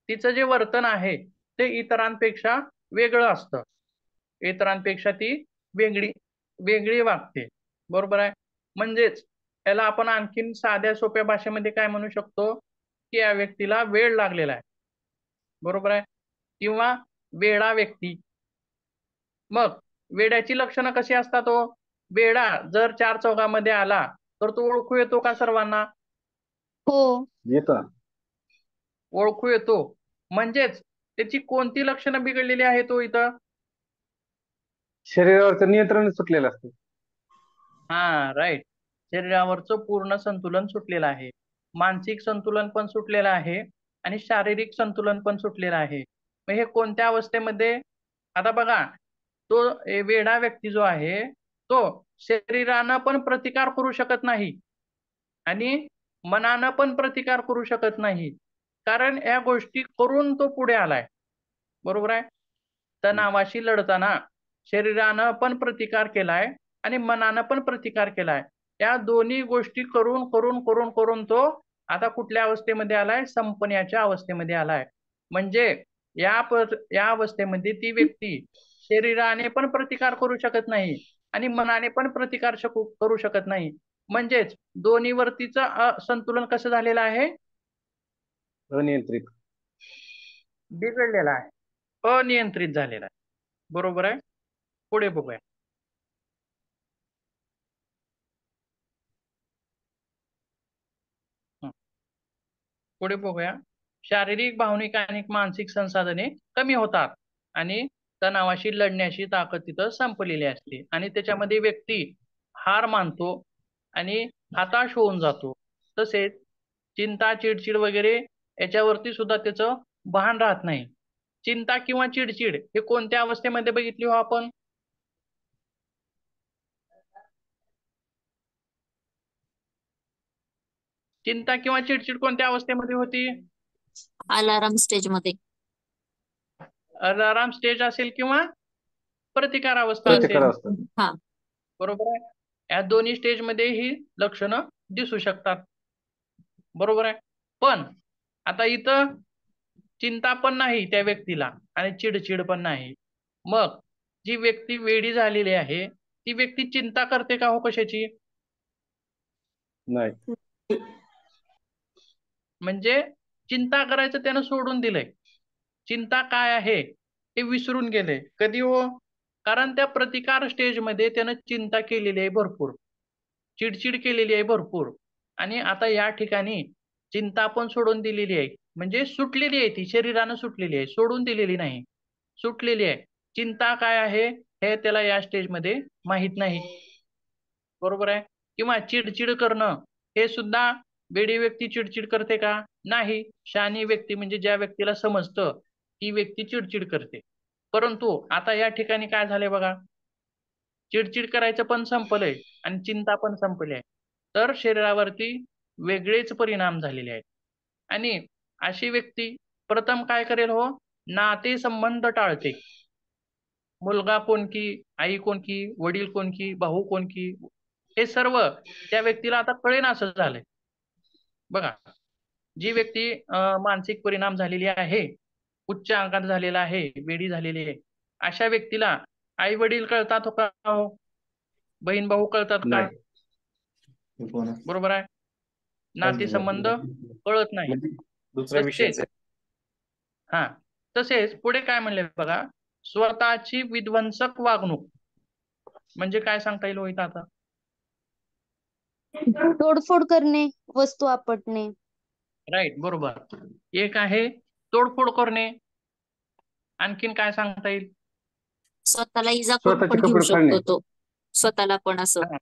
तिचं जे वर्तन आहे ते इतरांपेक्षा वेगळं असतं. इतरांपेक्षा ती वेगळी वेगळी वागते. बरोबर आहे. म्हणजेच याला आपण आणखीन साध्या सोप्या भाषेमध्ये काय म्हणू शकतो की या व्यक्तीला वेळ लागलेला आहे. बरोबर आहे. किंवा वेडा व्यक्ती. मग वेड्याची लक्षणं कशी असतात हो? वेडा जर चार चौघामध्ये आला तर तो ओळखू येतो का सर्वांना? हो. येतो. ओळखू येतो. म्हणजेच त्याची कोणती लक्षणं बिघडलेली आहेत हो इथं? शरीरावरचं नियंत्रण सुटलेलं असतं. हा, राईट. शरीरावरचं पूर्ण संतुलन सुटलेलं आहे. मानसिक संतुलन पण सुटलेलं आहे आणि शारीरिक संतुलन पण सुटलेलं आहे. मग हे कोणत्या अवस्थेमध्ये? आता बघा, तो वेडा व्यक्ती जो आहे तो शरीरानं पण प्रतिकार करू शकत नाही आणि मनानं पण प्रतिकार करू शकत नाही. कारण या गोष्टी करून तो पुढे आलाय. बरोबर आहे. तणावाशी लढताना शरीरानं पण प्रतिकार केलाय आणि मनानं पण प्रतिकार केलाय. या दोन्ही गोष्टी करून करून करून करून तो आता कुठल्या अवस्थेमध्ये आलाय? संपण्याच्या अवस्थेमध्ये आलाय. म्हणजे या अवस्थेमध्ये ती व्यक्ती शरीराने पण प्रतिकार करू शकत नाही आणि मनाने पण प्रतिकार करू शकत नाही. म्हणजेच दोन्ही वरतीचं संतुलन कसं झालेलं आहे? अनियंत्रित. बिघडलेलं आहे, अनियंत्रित झालेला आहे. बरोबर आहे. पुढे बघूया. पुढे बघूया. शारीरिक, भावनिक आणि मानसिक संसाधने कमी होतात आणि तणावाशी लढण्याची ताकद तिथं संपलेली असते आणि त्याच्यामध्ये व्यक्ती हार मानतो आणि हताश होऊन जातो. तसेच चिंता, चिडचिड वगैरे याच्यावरती सुद्धा त्याचं भान राहत नाही. चिंता किंवा चिडचिड हे कोणत्या अवस्थेमध्ये बघितली हो आपण? चिंता किंवा चिडचिड कोणत्या अवस्थेमध्ये होती? अलाराम स्टेज मध्ये. अलाराम स्टेज असेल किंवा प्रतिकार अवस्था असेल. प्रतिकार असतात. हा. बरोबर आहे. या दोन्ही स्टेज मध्ये ही लक्षणं दिसू शकतात. बरोबर आहे. पण आता इथं चिंता पण नाही त्या व्यक्तीला आणि चिडचिड पण नाही. मग जी व्यक्ती वेडी झालेली आहे ती व्यक्ती चिंता करते का हो कशाची? नाही. म्हणजे चिंता करायचं त्यानं सोडून दिलंय. चिंता काय आहे हे विसरून गेले. कधी हो? कारण त्या प्रतिकार स्टेजमध्ये त्यानं चिंता केलेली आहे भरपूर, चिडचिड केलेली आहे भरपूर आणि आता या ठिकाणी चिंता पण सोडून दिलेली आहे. म्हणजे सुटलेली आहे ती, शरीरानं सुटलेली आहे, सोडून दिलेली नाही, सुटलेली आहे. चिंता काय आहे हे त्याला या स्टेजमध्ये माहित नाही. बरोबर आहे. किंवा चिडचिड करणं हे सुद्धा वेडी व्यक्ती चिडचिड करते का? नाही. शहाणी व्यक्ती म्हणजे ज्या व्यक्तीला समजतं ती व्यक्ती चिडचिड करते. परंतु आता या ठिकाणी काय झालंय बघा, चिडचिड करायचं पण संपलंय आणि चिंता पण संपली आहे. तर शरीरावरती वेगळेच परिणाम झालेले आहेत. आणि अशी व्यक्ती प्रथम काय करेल हो? नाते संबंध टाळते. मुलगा कोण की, आई कोण की, वडील कोण की, भाऊ कोण की, हे सर्व त्या व्यक्तीला आता कळेन असं झालंय. बघा, जी व्यक्ती मानसिक परिणाम झालेली आहे, उच्च अंकात झालेला आहे, वेडी झालेली आहे, अशा व्यक्तीला आई वडील कळतात का हो? बहीण भाऊ कळतात का? नाही. बरोबर आहे. नाते संबंध कळत नाही. दुसरा विषय तसेच हा तसेच पुढे काय म्हणले बघा, स्वतःची विध्वंसक वागणूक म्हणजे काय सांगता येईल हो इथं आता? तोडफोड करणे, वस्तू आपटणे. राईट, बरोबर. एक आहे तोडफोड करणे. आणखीन काय सांगता येईल? स्वतःला इजा करून स्वतःचे पण घेऊ कपडे फाडणे. शकतो तो. स्वतःला पण असं हा.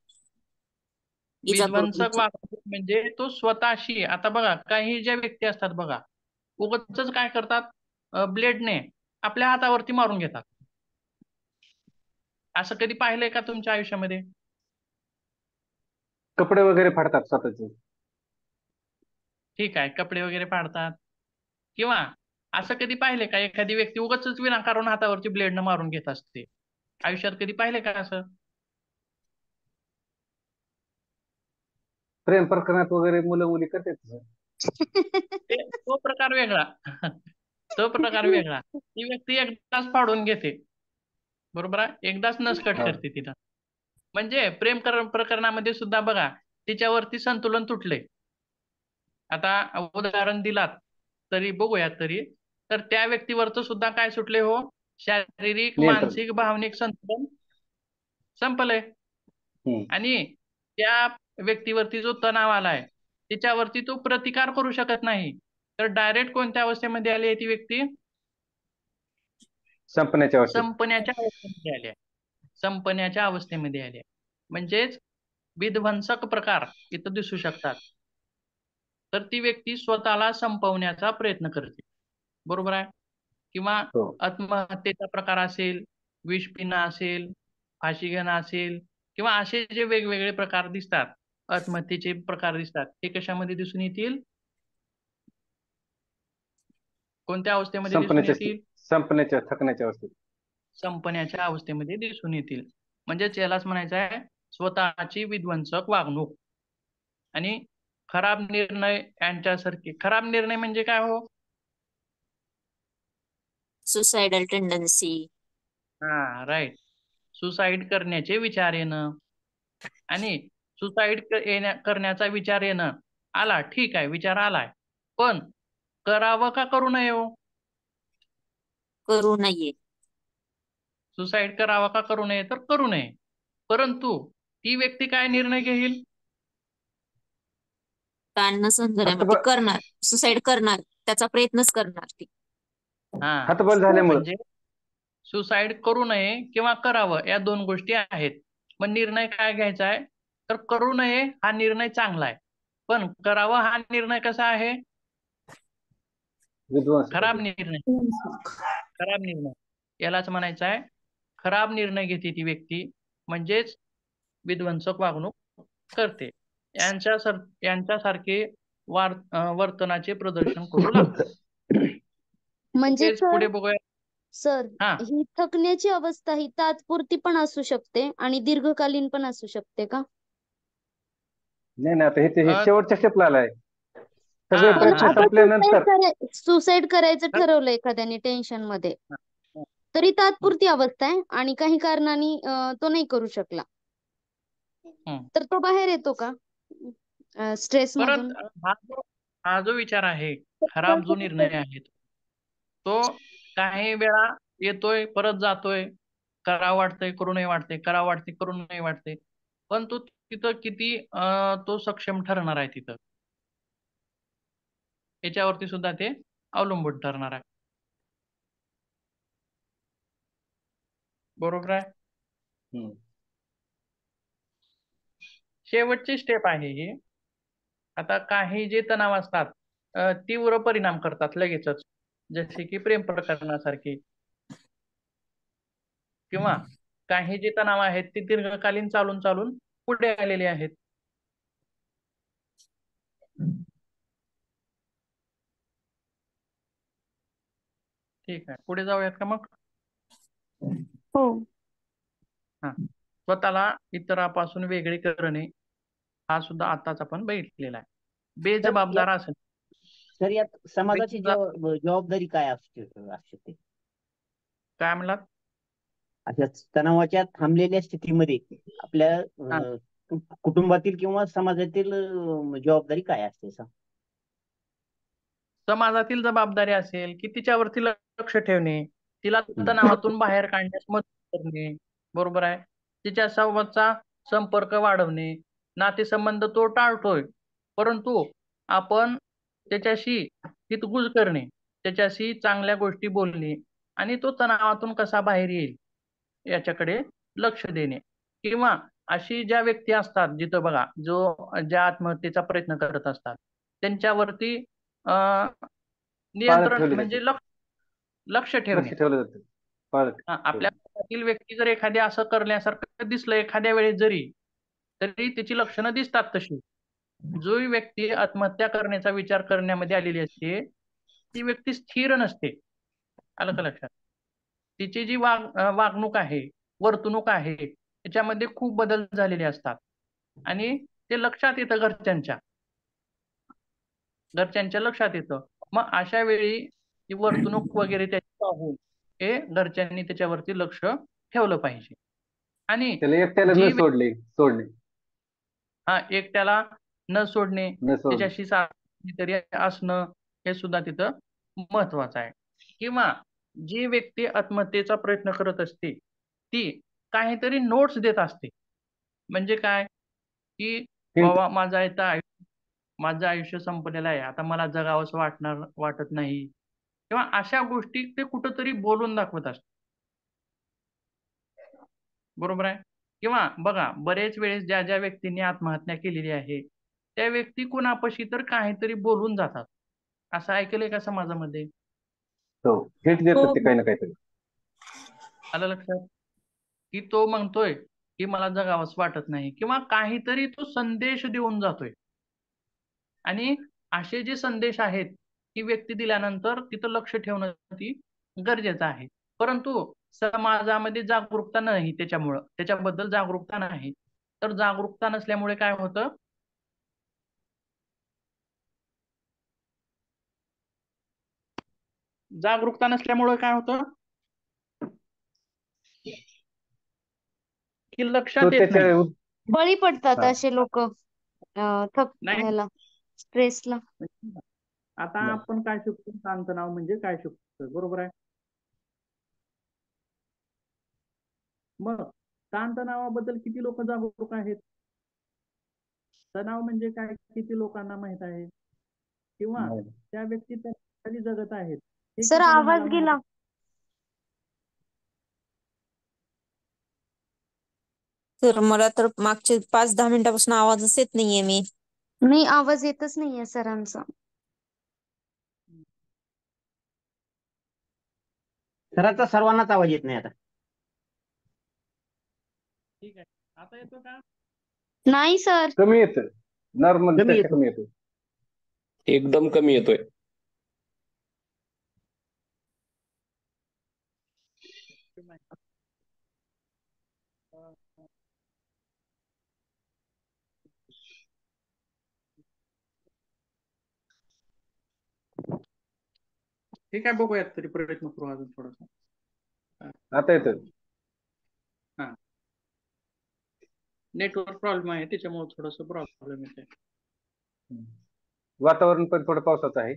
इजा करून विध्वंसक वागणूक म्हणजे तो स्वतःशी, आता बघा काही ज्या व्यक्ती असतात बघा, उगाचच काय करतात, ब्लेडने आपल्या हातावरती मारून घेतात. असं कधी पाहिलंय का तुमच्या आयुष्यामध्ये? कपडे वगैरे फाडतात स्वतःचे. ठीक आहे, कपडे वगैरे फाडतात. किंवा असं कधी पाहिलंय का एखादी व्यक्ती उगाचच विनाकारण हातावरती ब्लेडनं मारून घेत असते? आयुष्यात कधी पाहिलंय का असं? प्रेम प्रकरणात वगैरे मुलं मुली करतात तसं. तो प्रकार वेगळा. तो प्रकार वेगळा. ती व्यक्ती एकदाच फाडून घेते. बरोबर आहे. एकदाच नसकट हा. करते तिथं. म्हणजे प्रेम प्रकरणामध्ये सुद्धा बघा तिच्यावरती संतुलन तुटलंय. आता उदाहरण दिलात तरी बघूयात तरी, तर त्या व्यक्तीवरचं सुद्धा काय सुटले हो? शारीरिक, नियंत्रण. मानसिक, भावनिक संतुलन संपलंय. हम्म. आणि त्या व्यक्तीवरती जो तणाव आलाय तिच्यावरती तो प्रतिकार करू शकत नाही. तर डायरेक्ट कोणत्या अवस्थेमध्ये आली आहे ती व्यक्ती? संपण्याच्या अवस्थेत. संपण्याच्या अवस्थेमध्ये आली आहे. संपण्याच्या अवस्थेमध्ये आली आहे. म्हणजेच विध्वंसक प्रकार इथं दिसू शकतात. तर ती व्यक्ती स्वतःला संपवण्याचा प्रयत्न करते. बरोबर आहे. किंवा हो. आत्महत्येचा प्रकार असेल, विष पिणं असेल, फाशी घेणं असेल किंवा असे जे वेगवेगळे प्रकार दिसतात, आत्महत्येचे प्रकार दिसतात, हे कशामध्ये दिसून येतील? कोणत्या अवस्थेमध्ये दिसून संपण्याच्या येतील? संपण्याच्या थकण्याच्या अवस्थेत. संपण्याच्या अवस्थेमध्ये दिसून येतील. म्हणजेच यालाच म्हणायचं आहे स्वतःची विध्वंसक वागणूक. आणि खराब निर्णय यांच्यासारखे. खराब निर्णय म्हणजे काय हो? Suicidal tendency. हा, राईट. सुसाईड करण्याचे विचार येणं. आणि सुसाईड करण्याचा विचार येणं आला, ठीक आहे, विचार आलाय, पण करावं का करू नये हो? करू नये. सुसाईड करावा का करू नये? तर करू नये. परंतु ती व्यक्ती काय निर्णय घेईल? ताण न सहन झाल्यामुळे ती करणार, सुसाईड करणार, त्याचा प्रयत्नच करणार ती. हा, हातबल झाल्यामुळे. म्हणजे सुसाईड करू नये किंवा करावं या दोन गोष्टी आहेत. मग निर्णय काय घ्यायचा आहे? तर करू नये हा निर्णय चांगला आहे, पण करावं हा निर्णय कसा आहे? विध्वंस खराब होते. निर्णय. खराब निर्णय यालाच म्हणायचं आहे खराब निर्णय घेते ती व्यक्ती, म्हणजेच विध्वंसक वागणूक करते. यांच्यासारखे वर्तनाचे प्रदर्शन करू लागतात. म्हणजे तेच पुढे बघूया. सर हा ही थकण्याची अवस्था ही तात्पुरती पण असू शकते आणि दीर्घकालीन पण असू शकते का? नाही आता हे अ, शेवटच्या स्टेपला आलाय. सगळे हा प्रयत्न हा संपल्यानंतर सुसाईड करायचं ठरवलं एखाद्याने टेन्शन मध्ये, तरी तात्पुरती अवस्था आहे आणि काही कारणाने तो नाही करू शकला, हम्म. तर तो बाहेर येतो का स्ट्रेस परत मधून? हा जो विचार आहे, खराब जो निर्णय आहे, तो काही वेळा येतोय परत जातोय. करावं वाटतंय करू नये वाटतंय, करावं वाटतंय करू नये वाटतंय, पण तो तिथं किती तो सक्षम ठरणार आहे तिथं, याच्यावरती सुद्धा ते अवलंबून ठरणार आहे. बरोबर आहे. शेवटची स्टेप आहे ही. आता काही जे तणाव असतात तीव्र परिणाम करतात लगेचच, जसे की प्रेम प्रकरणासारखे, किंवा काही जे तणाव आहेत ते दीर्घकालीन चालून चालून पुढे आलेले आहेत. ठीक आहे, पुढे जाऊयात का मग? हो. हा, स्वतःला इतरांपासून वेगळे करणे हा सुद्धा आताच आपण बघितलेला आहे. बेजबाबदार असेल. सर यात समाजाची जबाबदारी काय असू शकते? काय म्हणलात? अशा तणावाच्या थांबलेल्या स्थितीमध्ये आपल्या कुटुंबातील किंवा समाजातील जबाबदारी काय असते सर? समाजातील जबाबदारी असेल की तिच्यावरती लक्ष ठेवणे, तिला तणावातून बाहेर काढण्यास मदत करणे, बरोबर आहे. तिच्यासोबतचा संपर्क वाढवणे, नातेसंबंध तो टाळतोय, परंतु आपण त्याच्याशी हितगुज करणे, त्याच्याशी चांगल्या गोष्टी बोलणे आणि तो तणावातून कसा बाहेर येईल याच्याकडे लक्ष देणे. किंवा अशी ज्या व्यक्ती असतात जिथं बघा ज्या आत्महत्येचा प्रयत्न करत असतात त्यांच्यावरती नियंत्रण म्हणजे लक्ष ठेवणे. लक्ष ठेवलं जातं. आपल्या घरातील व्यक्ती जर एखादी असं करण्यासारखं दिसलं एखाद्या वेळेस जरी, तरी त्याची लक्षणं दिसतात तशी. जो व्यक्ती आत्महत्या करण्याचा विचार करण्यामध्ये आलेली असते ती व्यक्ती स्थिर नसते. आलं का लक्षात? तिची जी वागणूक आहे, वर्तणूक आहे, त्याच्यामध्ये खूप बदल झालेले असतात आणि ते लक्षात येतं घरच्यांच्या लक्षात येतं. मग अशा वेळी ती वर्तणूक वगैरे त्याची पाहून हे घरच्यांनी त्याच्यावरती लक्ष ठेवलं पाहिजे. आणि त्याला एकट्याला न सोडणे. हा, एकट्याला न सोडणे, न सोडणे. त्याच्याशी तरी असणं हे सुद्धा तिथं महत्वाचं आहे. किंवा जी व्यक्ती आत्महत्येचा प्रयत्न करत असते ती काहीतरी नोट्स देत असते. म्हणजे काय की बाबा माझं आयुष्य संपलेलं आहे, आता मला जगावंसं वाटत नाही, किंवा अशा गोष्टी ते कुठंतरी बोलून दाखवत असते. बरोबर आहे. किंवा बघा बरेच वेळेस ज्या ज्या व्यक्तींनी आत्महत्या केलेली आहे त्या व्यक्ती कुणापाशी तर काहीतरी बोलून जातात. असं ऐकलंय का समाजामध्ये? हिट देतात ते काही ना काहीतरी. आलं लक्षात? की तो म्हणतोय की मला जगावंच वाटत नाही, किंवा काहीतरी तो संदेश देऊन जातोय. आणि असे जे संदेश आहेत ती व्यक्ती दिल्यानंतर तिथं लक्ष ठेवणं ती गरजेचं आहे. परंतु समाजामध्ये जागरूकता नाही, त्याच्याबद्दल जागरूकता नाही. तर जागरूकता नसल्यामुळे काय होतं, की लक्षात येत नाही. बळी पडतात असे लोक नाही. ह्याला स्ट्रेसला. आता आपण काय शिकतो, ताणतणाव म्हणजे काय शिकतो, बरोबर आहे. मग ताणतणावाबद्दल किती लोक जागरूक आहेत? तणाव म्हणजे काय किती लोकांना माहित आहे? किंवा त्या व्यक्ती खाली जगत आहेत सर आवाज गेला. तर मला तर मागचे 5-10 मिनिटापासून आवाजच येत नाहीये मी. नाही, आवाज येतच नाहीये सरांचा. सरांचा सर्वांनाच आवाज येत नाही आता. ठीक आहे, आता येतो का? नाही सर. कमी येतं, नॉर्मल कमी पेक्षा येतो. कमी येतो. एकदम कमी येतोय. ठीक आहे, बघूयात तरी प्रयत्न करू अजून थोडासा. आता येतं. हा, नेटवर्क प्रॉब्लेम आहे त्याच्यामुळे थोडस प्रॉब्लेम येते. वातावरण पण थोडं पावसाचं आहे.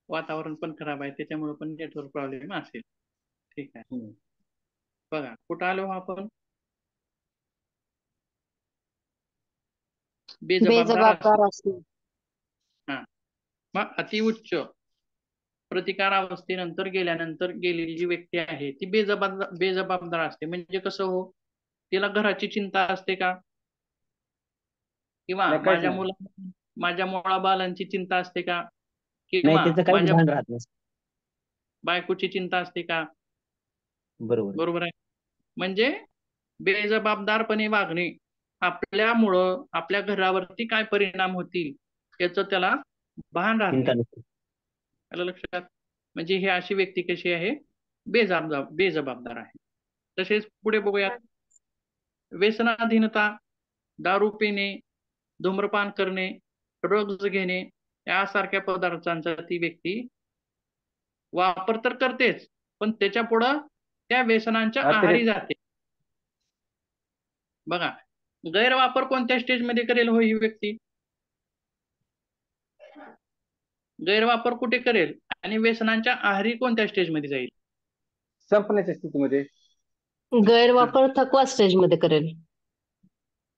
वातावरण पण खराब आहे त्याच्यामुळे पण नेटवर्क प्रॉब्लेम असेल. ठीक आहे, बघा कुठं आलो आपण? बेजबाबदार असणे. हा, मग अतिउच्च प्रतिकारावस्थेनंतर गेल्यानंतर गेलेली जी व्यक्ती आहे ती बेजबाबदार असते. म्हणजे कसं हो, तिला घराची चिंता असते का? किंवा नाही, काहीच नाही. माझ्या मुलाबाळांची चिंता असते का? नाही, किंवा त्याचं काहीच माझ्या भान राहत नाही. बायकोची चिंता असते का? बरोबर. बरोबर आहे. म्हणजे बेजबाबदारपणे वागणे आपल्यामुळं आपल्या घरावरती काय परिणाम होतील याचं त्याला भान राहत चिंता नाही. नसते. आलं लक्षात? म्हणजे ही अशी व्यक्ती कशी आहे? बेजबाबदार आहे. तसेच पुढे बघूयात. व्यसनाधीनता, दारू पिणे, धूम्रपान करणे, ड्रग्ज घेणे यासारख्या पदार्थांचा ती व्यक्ती वापर तर करतेच, पण त्याच्या पुढं त्या व्यसनांच्या आहारी जाते. बघा, गैरवापर कोणत्या स्टेजमध्ये करेल हो ही व्यक्ती? गैरवापर कुठे करेल आणि व्यसनांच्या आहारी कोणत्या स्टेजमध्ये जाईल? संपण्याच्या स्थितीमध्ये. गैरवापर थकवा स्टेजमध्ये करेल.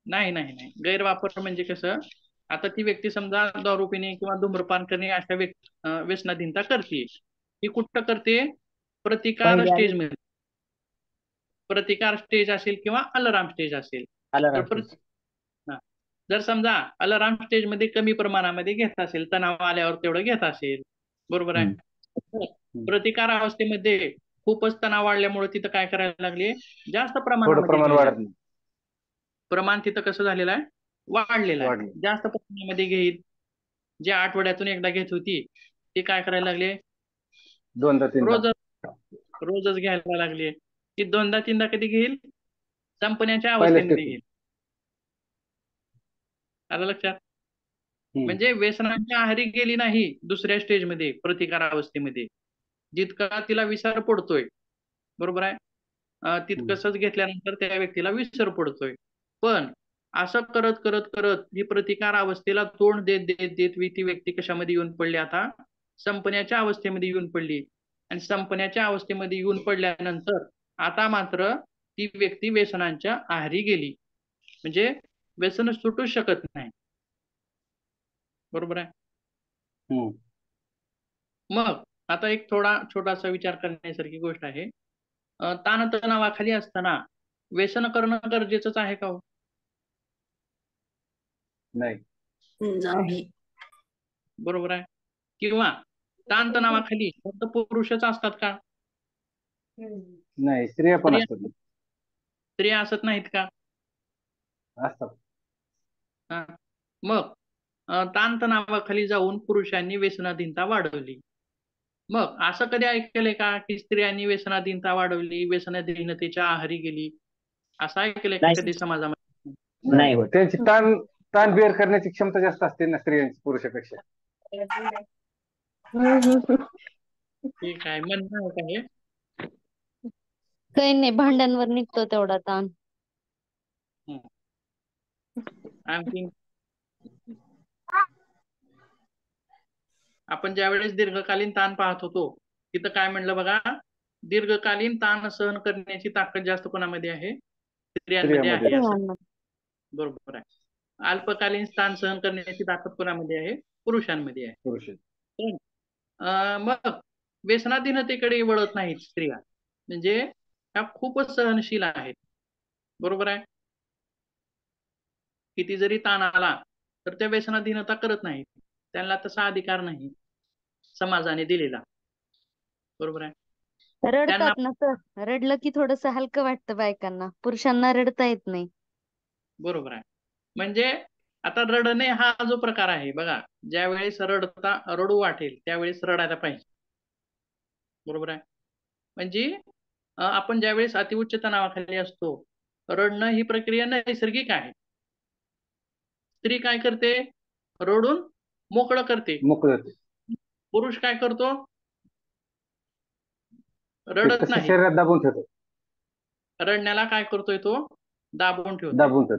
नाही नाही नाही, गैरवापर म्हणजे कसं, आता ती व्यक्ती समजा दारू पिणे किंवा धूम्रपान करणे अशा व्यसनाधीनता करते. ती कुठं करते? प्रतिकार पहिले आणि स्टेजमध्ये. प्रतिकार स्टेज असेल किंवा अलाराम स्टेज असेल. अलाराम तर जर समजा अलाराम स्टेज मध्ये कमी प्रमाणामध्ये घेत असेल, तणाव आल्यावर तेवढं घेत असेल, बरोबर आहे. प्रतिकार अवस्थेमध्ये खूपच तणाव वाढल्यामुळे तिथं काय करायला लागले? जास्त थोडं प्रमाणामध्ये प्रमाण घ्यायला वाढत लागले. नाही. प्रमाण तिथं कसं झालेलं आहे? वाढलेलं आहे. वाढलं. जास्त प्रमाणामध्ये घेईल. जे आठवड्यातून एकदा घेत होती ते काय करायला लागले? दोनदा तीनदा रोजच घ्यायला लागले. ती दोनदा तीनदा कधी घेईल? संपण्याच्या पहिल्या अवस्थेमध्ये स्टेप. घेईल. आलं लक्षात? म्हणजे व्यसनांच्या आहारी गेली नाही दुसऱ्या स्टेजमध्ये, प्रतिकार अवस्थेमध्ये. जितका तिला विसर पडतोय, बरोबर आहे, तितकंसच घेतल्यानंतर त्या व्यक्तीला विसर पडतोय. पण असं करत करत करत ही प्रतिकार अवस्थेला तोंड देत देत देत ती व्यक्ती कशामध्ये येऊन पडली? आता संपण्याच्या अवस्थेमध्ये येऊन पडली. आणि संपण्याच्या अवस्थेमध्ये येऊन पडल्यानंतर आता मात्र ती व्यक्ती व्यसनांच्या आहारी गेली. म्हणजे व्यसन सुटू शकत नाही, बरोबर आहे. मग आता एक छोटासा विचार करण्यासारखी गोष्ट आहे. ताणतणावाखाली असताना व्यसन करणं गरजेचंच आहे का हो? नाही. बरोबर आहे. किंवा ताणतणावाखाली फक्त पुरुषच असतात का? नाही, स्त्रिया पण असतात. स्त्रिया असत नाहीत का? असतात. मग ताणतणावाखाली जाऊन पुरुषांनी व्यसनाधीनता वाढवली. मग असं कधी ऐकलंय का की स्त्रियांनी व्यसनाधीनता वाढवली, व्यसनाधीनतेच्या आहारी गेली? असं ऐकलंय का कधी समाजामध्ये? नाही होत. त्यांची ताण बेअर करण्याची क्षमता जास्त असते ना स्त्रियांची पुरुषापेक्षा. ठीक आहे, म्हणणं आहे का हे? काही नाही, भांड्यांवर निघतो तेवढा ताण. आणखी आपण ज्यावेळेस दीर्घकालीन ताण पाहत होतो तिथं काय म्हणलं बघा? दीर्घकालीन ताण सहन करण्याची ताकद जास्त कोणामध्ये आहे? स्त्रियांमध्ये आहे. बरोबर आहे. अल्पकालीन ताण सहन करण्याची ताकद कोणामध्ये आहे? पुरुषांमध्ये आहे. मग व्यसनाधीनतेकडे वळत नाहीत स्त्रिया, म्हणजे त्या खूपच सहनशील आहेत. बरोबर आहे. किती जरी ताण आला तर त्या व्यसनाधीनता करत नाही, त्यांना तसा अधिकार नाही समाजाने दिलेला. बरोबर आहे. रडतात ना सर, रडलं की थोडस हलकं वाटतं बायकांना, पुरुषांना रडता येत नाही. बरोबर आहे. म्हणजे आता रडणे हा जो प्रकार आहे बघा, ज्यावेळेस रडू वाटेल त्यावेळेस रडायला पाहिजे. बरोबर आहे. म्हणजे आपण ज्यावेळेस अतिउच्च तणावाखाली असतो, रडणं ही प्रक्रिया नैसर्गिक आहे. स्त्री काय करते? रडून मोकळं करते. पुरुष काय करतो? रडत नाही, शरीरात दाबून ठेवतो. रडण्याला काय करतोय तो? दाबून ठेवतो.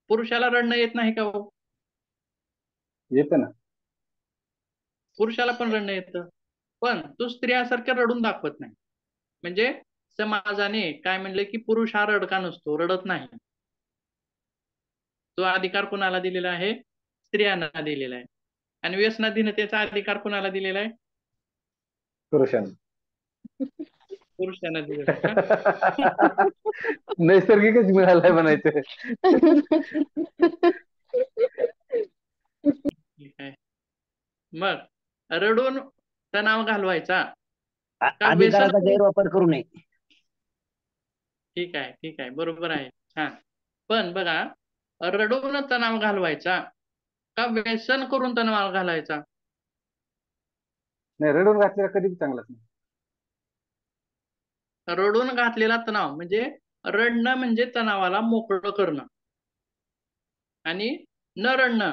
पुरुषाला रडणं येत नाही का हो? येतं ना. पुरुषाला पण रडणं येतं, पण तो स्त्रियासारखं रडून दाखवत नाही. म्हणजे समाजाने काय म्हणले की पुरुष हा रडका नसतो, रडत नाही. तो अधिकार कोणाला दिलेला आहे? स्त्रियांना दिलेला आहे. आणि व्यसनाधीनतेचा अधिकार कोणाला दिलेला आहे? पुरुषांना दिलेला आहे का? नैसर्गिकच मिळालाय म्हणायचं. ठीक आहे. मग रडून तणाव घालवायचा अधिकाराचा गैरवापर करू नये. ठीक आहे, बरोबर आहे, छान. पण बघा, रडून तणाव घालवायचा का व्यसन करून तणाव घालायचा? नाही, रडून घातलेला कधीच चांगलाच नाही. रडून घातलेला तणाव म्हणजे रडणं म्हणजे तणावाला मोकळं करणं, आणि न रडणं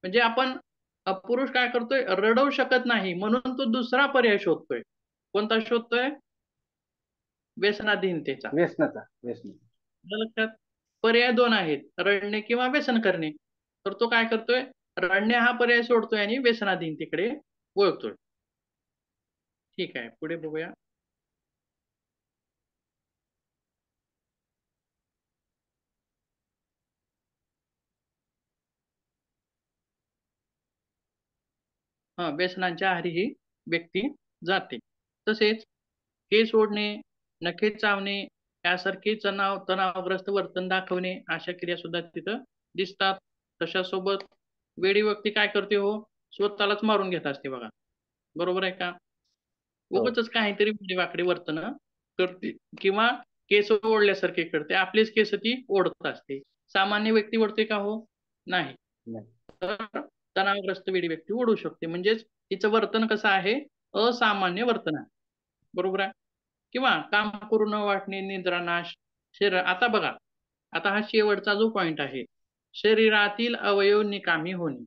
म्हणजे आपण पुरुष काय करतोय? रडवू शकत नाही म्हणून तो दुसरा पर्याय शोधतोय. कोणता शोधतोय? व्यसनाधीनतेचा. लक्षात? पर्याय दोन आहेत, रडणे किंवा व्यसन करणे. तर तो काय करतोय? रडणे हा पर्याय सोडतोय आणि व्यसनाधीनतेकडे वळतोय. ठीक आहे, पुढे बघूया. व्यसनांच्या आहारी ही व्यक्ती जाते. तसेच केस ओढणे, नखे चावणे यासारखे तणावग्रस्त वर्तन दाखवणे अशा क्रिया सुद्धा तिथं दिसतात. तशासोबत वेडी व्यक्ती काय करते हो? स्वतःलाच मारून घेत असते बघा. बरोबर आहे का? उगाचच काहीतरी वेडेवाकडे वर्तन करते किंवा केस ओढल्यासारखे करते. आपलेच केस ती ओढत असते. सामान्य व्यक्ती ओढते का हो? नाही. तर तणावग्रस्त वेडी व्यक्ती ओढू शकते. म्हणजेच तिचं वर्तन कसं आहे? असामान्य वर्तन आहे. बरोबर आहे. किंवा काम करू न वाटणे, निद्रानाश, शरीर. आता बघा, आता हा शेवटचा जो पॉइंट आहे, शरीरातील अवयव निकामी होणे.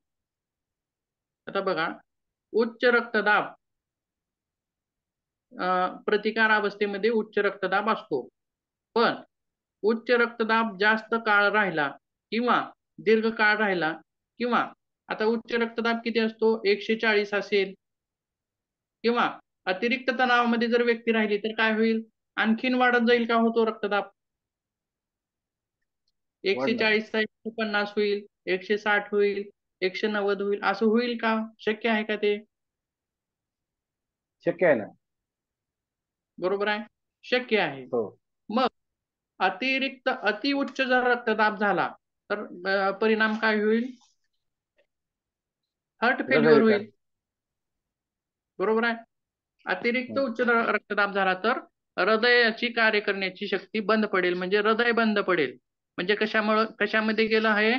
आता बघा, उच्च रक्तदाब, प्रतिकार अवस्थेमध्ये उच्च रक्तदाब असतो, पण उच्च रक्तदाब जास्त काळ राहिला किंवा दीर्घ काळ राहिला, किंवा आता उच्च रक्तदाब किती असतो? 140 असेल, किंवा अतिरिक्त तणावामध्ये जर व्यक्ती राहिली तर काय होईल? आणखीन वाढत जाईल का होतो रक्तदाब? 140 चा 150 होईल, 160 होईल, 190 होईल, असं होईल का? शक्य आहे का ते? शक्य आहे ना. बरोबर आहे, शक्य आहे. मग अति उच्च जर रक्तदाब झाला तर परिणाम काय होईल? हार्ट फेल्युअर होईल. बरोबर आहे. अतिरिक्त उच्च रक्तदाब झाला तर हृदयाची कार्य करण्याची शक्ती बंद पडेल, म्हणजे हृदय बंद पडेल. म्हणजे कशामध्ये गेलं आहे?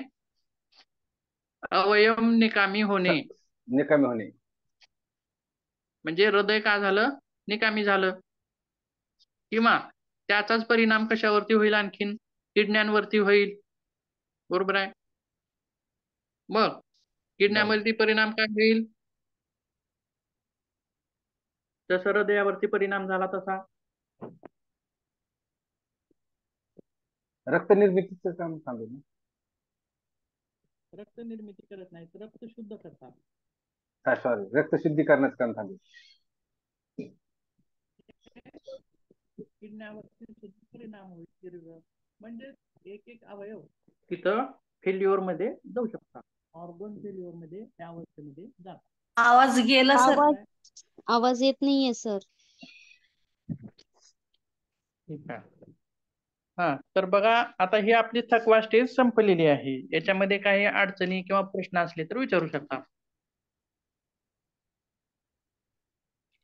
अवयव निकामी होणे. म्हणजे हृदय काय झालं? निकामी झालं. किंवा त्याचाच परिणाम कशावरती होईल? आणखीन किडण्यांवरती होईल. बरोबर आहे. मग किडण्यावरती परिणाम काय होईल? जसं हृदयावरती परिणाम झाला तसा रक्त निर्मितीचं काम सांगू ना. रक्त निर्मिती करत नाही, रक्त शुद्ध करतात. सॉरी, रक्त शुद्धीकरणाचं काम सांगू. किडण्यावरती परिणाम होईल. म्हणजे एक अवयव तिथं फेल्युअर मध्ये जाऊ शकतात. ऑर्गन फेल्युअर मध्ये त्या अवस्थेमध्ये जातात. आवाज गेला सर. आवाज येत नाहीये सर. ठीक आहे. हा तर बघा, आता ही आपली थकवा स्टेज संपलेली आहे. याच्यामध्ये काही अडचणी किंवा प्रश्न असले तर विचारू शकता.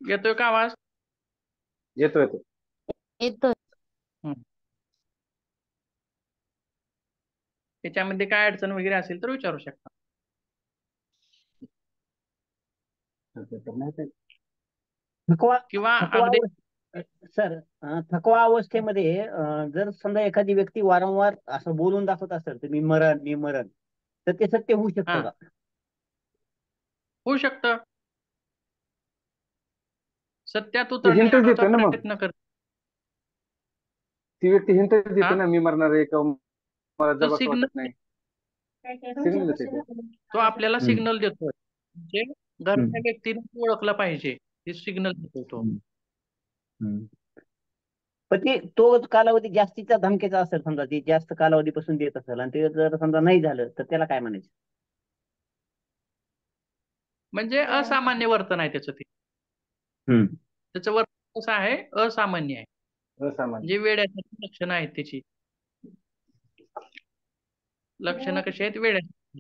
येतोय का आवाज? येतो येतो. येतोय. याच्यामध्ये काय अडचण वगैरे असेल तर विचारू शकता. थकवा किंवा थकवा अगदी सर थकवा अवस्थेमध्ये जर समजा एखादी व्यक्ती वारंवार असं बोलून दाखवत असेल तर मी मरण तर ते सत्य होऊ शकतं हा. का? होऊ शकतं. सत्यात तो हिंटच उतरण्याचा देतो ना मग. प्रयत्न कर. ती व्यक्ती हिंटच देते हा? ना, मी मरणार आहे किंवा मला तो जगावंसं सिग्नल वाटत नाही. सिग्नल देते. तो आपल्याला हम्म. सिग्नल देतोय. म्हणजे घरच्या व्यक्तीने ओळखलं पाहिजे. हे सिग्नल देतो तो. पण ते तो कालावधी जास्तीचा धमकीचा असेल, समजा ते जास्त कालावधीपासून देत असेल आणि ते जर समजा नाही झालं तर त्याला काय म्हणायचं? म्हणजे असामान्य वर्तन आहे त्याचं ते. त्याचं वर्तन कसं आहे? असामान्य आहे. असामान्य. म्हणजे वेड्यासारखी लक्षणं आहेत त्याची. लक्षणं कशी आहेत? वेड्यासारखी.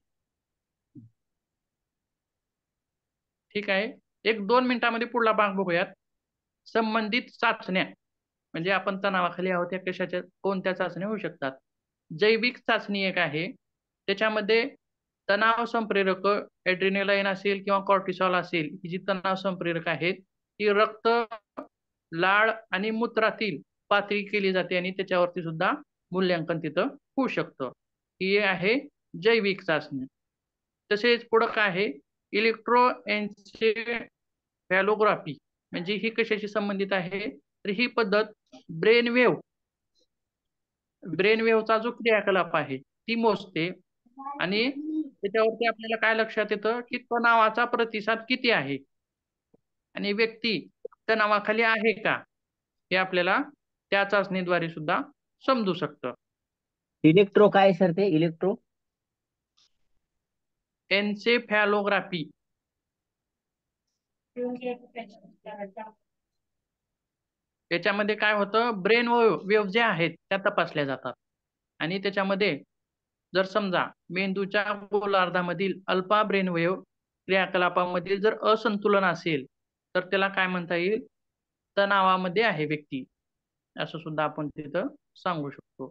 ठीक आहे. 1-2 मिनिटांमध्ये पुढला भाग बघूयात. संबंधित चाचण्या म्हणजे आपण तणावाखाली आहोत या कशाच्या कोणत्या चाचण्या होऊ शकतात. जैविक चाचणी एक आहे. त्याच्यामध्ये तणाव संप्रेरक एड्रेनालाईन असेल किंवा कॉर्टिसॉल असेल, ही जी तणाव संप्रेरक आहेत ती रक्त, लाळ आणि मूत्रातील पातळी केली जाते आणि त्याच्यावरती सुद्धा मूल्यांकन तिथं होऊ शकतं. ही आहे जैविक चाचणी. तसेच पुढं काय आहे? इलेक्ट्रोएन्सेफॅलोग्राफी म्हणजे ही कशाशी संबंधित आहे? तर ही पद्धत ब्रेन वेव्हचा जो क्रियाकलाप आहे ती मोजते आणि त्याच्यावरती आपल्याला काय लक्षात येतं की तणावाचा प्रतिसाद किती आहे आणि व्यक्ती तणावाखाली आहे का, हे आपल्याला त्या चाचणीद्वारे सुद्धा समजू शकतं. इलेक्ट्रो काय सर ते इलेक्ट्रो? एन्सेफॅलोग्राफी. याच्यामध्ये काय होतं? ब्रेन वेव्ह जे आहेत त्या तपासल्या जातात आणि त्याच्यामध्ये जर समजा मेंदूच्या गोलार्धामधील अल्फा ब्रेन वेव्ह क्रियाकलापामध्ये जर असंतुलन असेल तर त्याला काय म्हणता येईल? तणावामध्ये आहे व्यक्ती, असं सुद्धा आपण तिथं सांगू शकतो.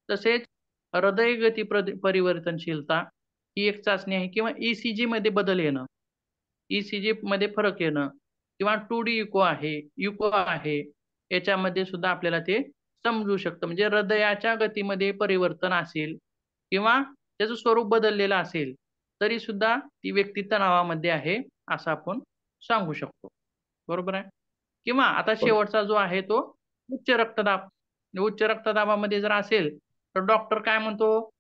तसेच हृदयगती परिवर्तनशीलता ही एक चाचणी आहे किंवा ECG मध्ये बदल येणं, ECG मध्ये फरक येणं किंवा 2D इको आहे, याच्यामध्ये सुद्धा आपल्याला ते समजू शकतं. म्हणजे हृदयाच्या गतीमध्ये परिवर्तन असेल किंवा त्याचं स्वरूप बदललेलं असेल तरी सुद्धा ती व्यक्ती तणावामध्ये आहे असं आपण सांगू शकतो. बरोबर आहे? किंवा आता शेवटचा जो आहे तो उच्च रक्तदाब. उच्च रक्तदाबामध्ये जर असेल तर डॉक्टर काय म्हणतो?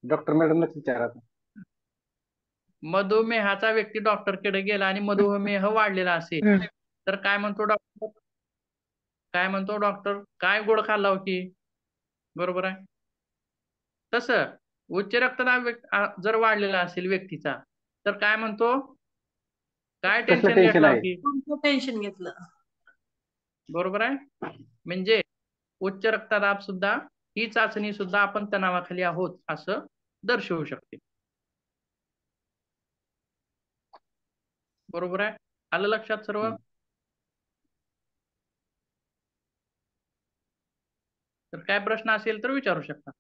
डॉक्टर मॅडमलाच विचारा. मधुमेहाचा व्यक्ती डॉक्टरकडे गेला आणि मधुमेह वाढलेला असेल तर काय म्हणतो डॉक्टर? काय गोड खाल्ला की? बरोबर आहे? तसं उच्च रक्तदाब जर वाढलेला असेल व्यक्तीचा तर काय म्हणतो? काय कसलं टेन्शन टेन्शन घेतलं आहे? की? टेन्शन घेतलं. बरोबर आहे? म्हणजे उच्च रक्तदाब सुद्धा ही चाचणी सुद्धा आपण तणावाखाली आहोत असं दर्शवू शकते. बरोबर आहे? आलं लक्षात सर्व? तर काय प्रश्न असेल तर विचारू शकता.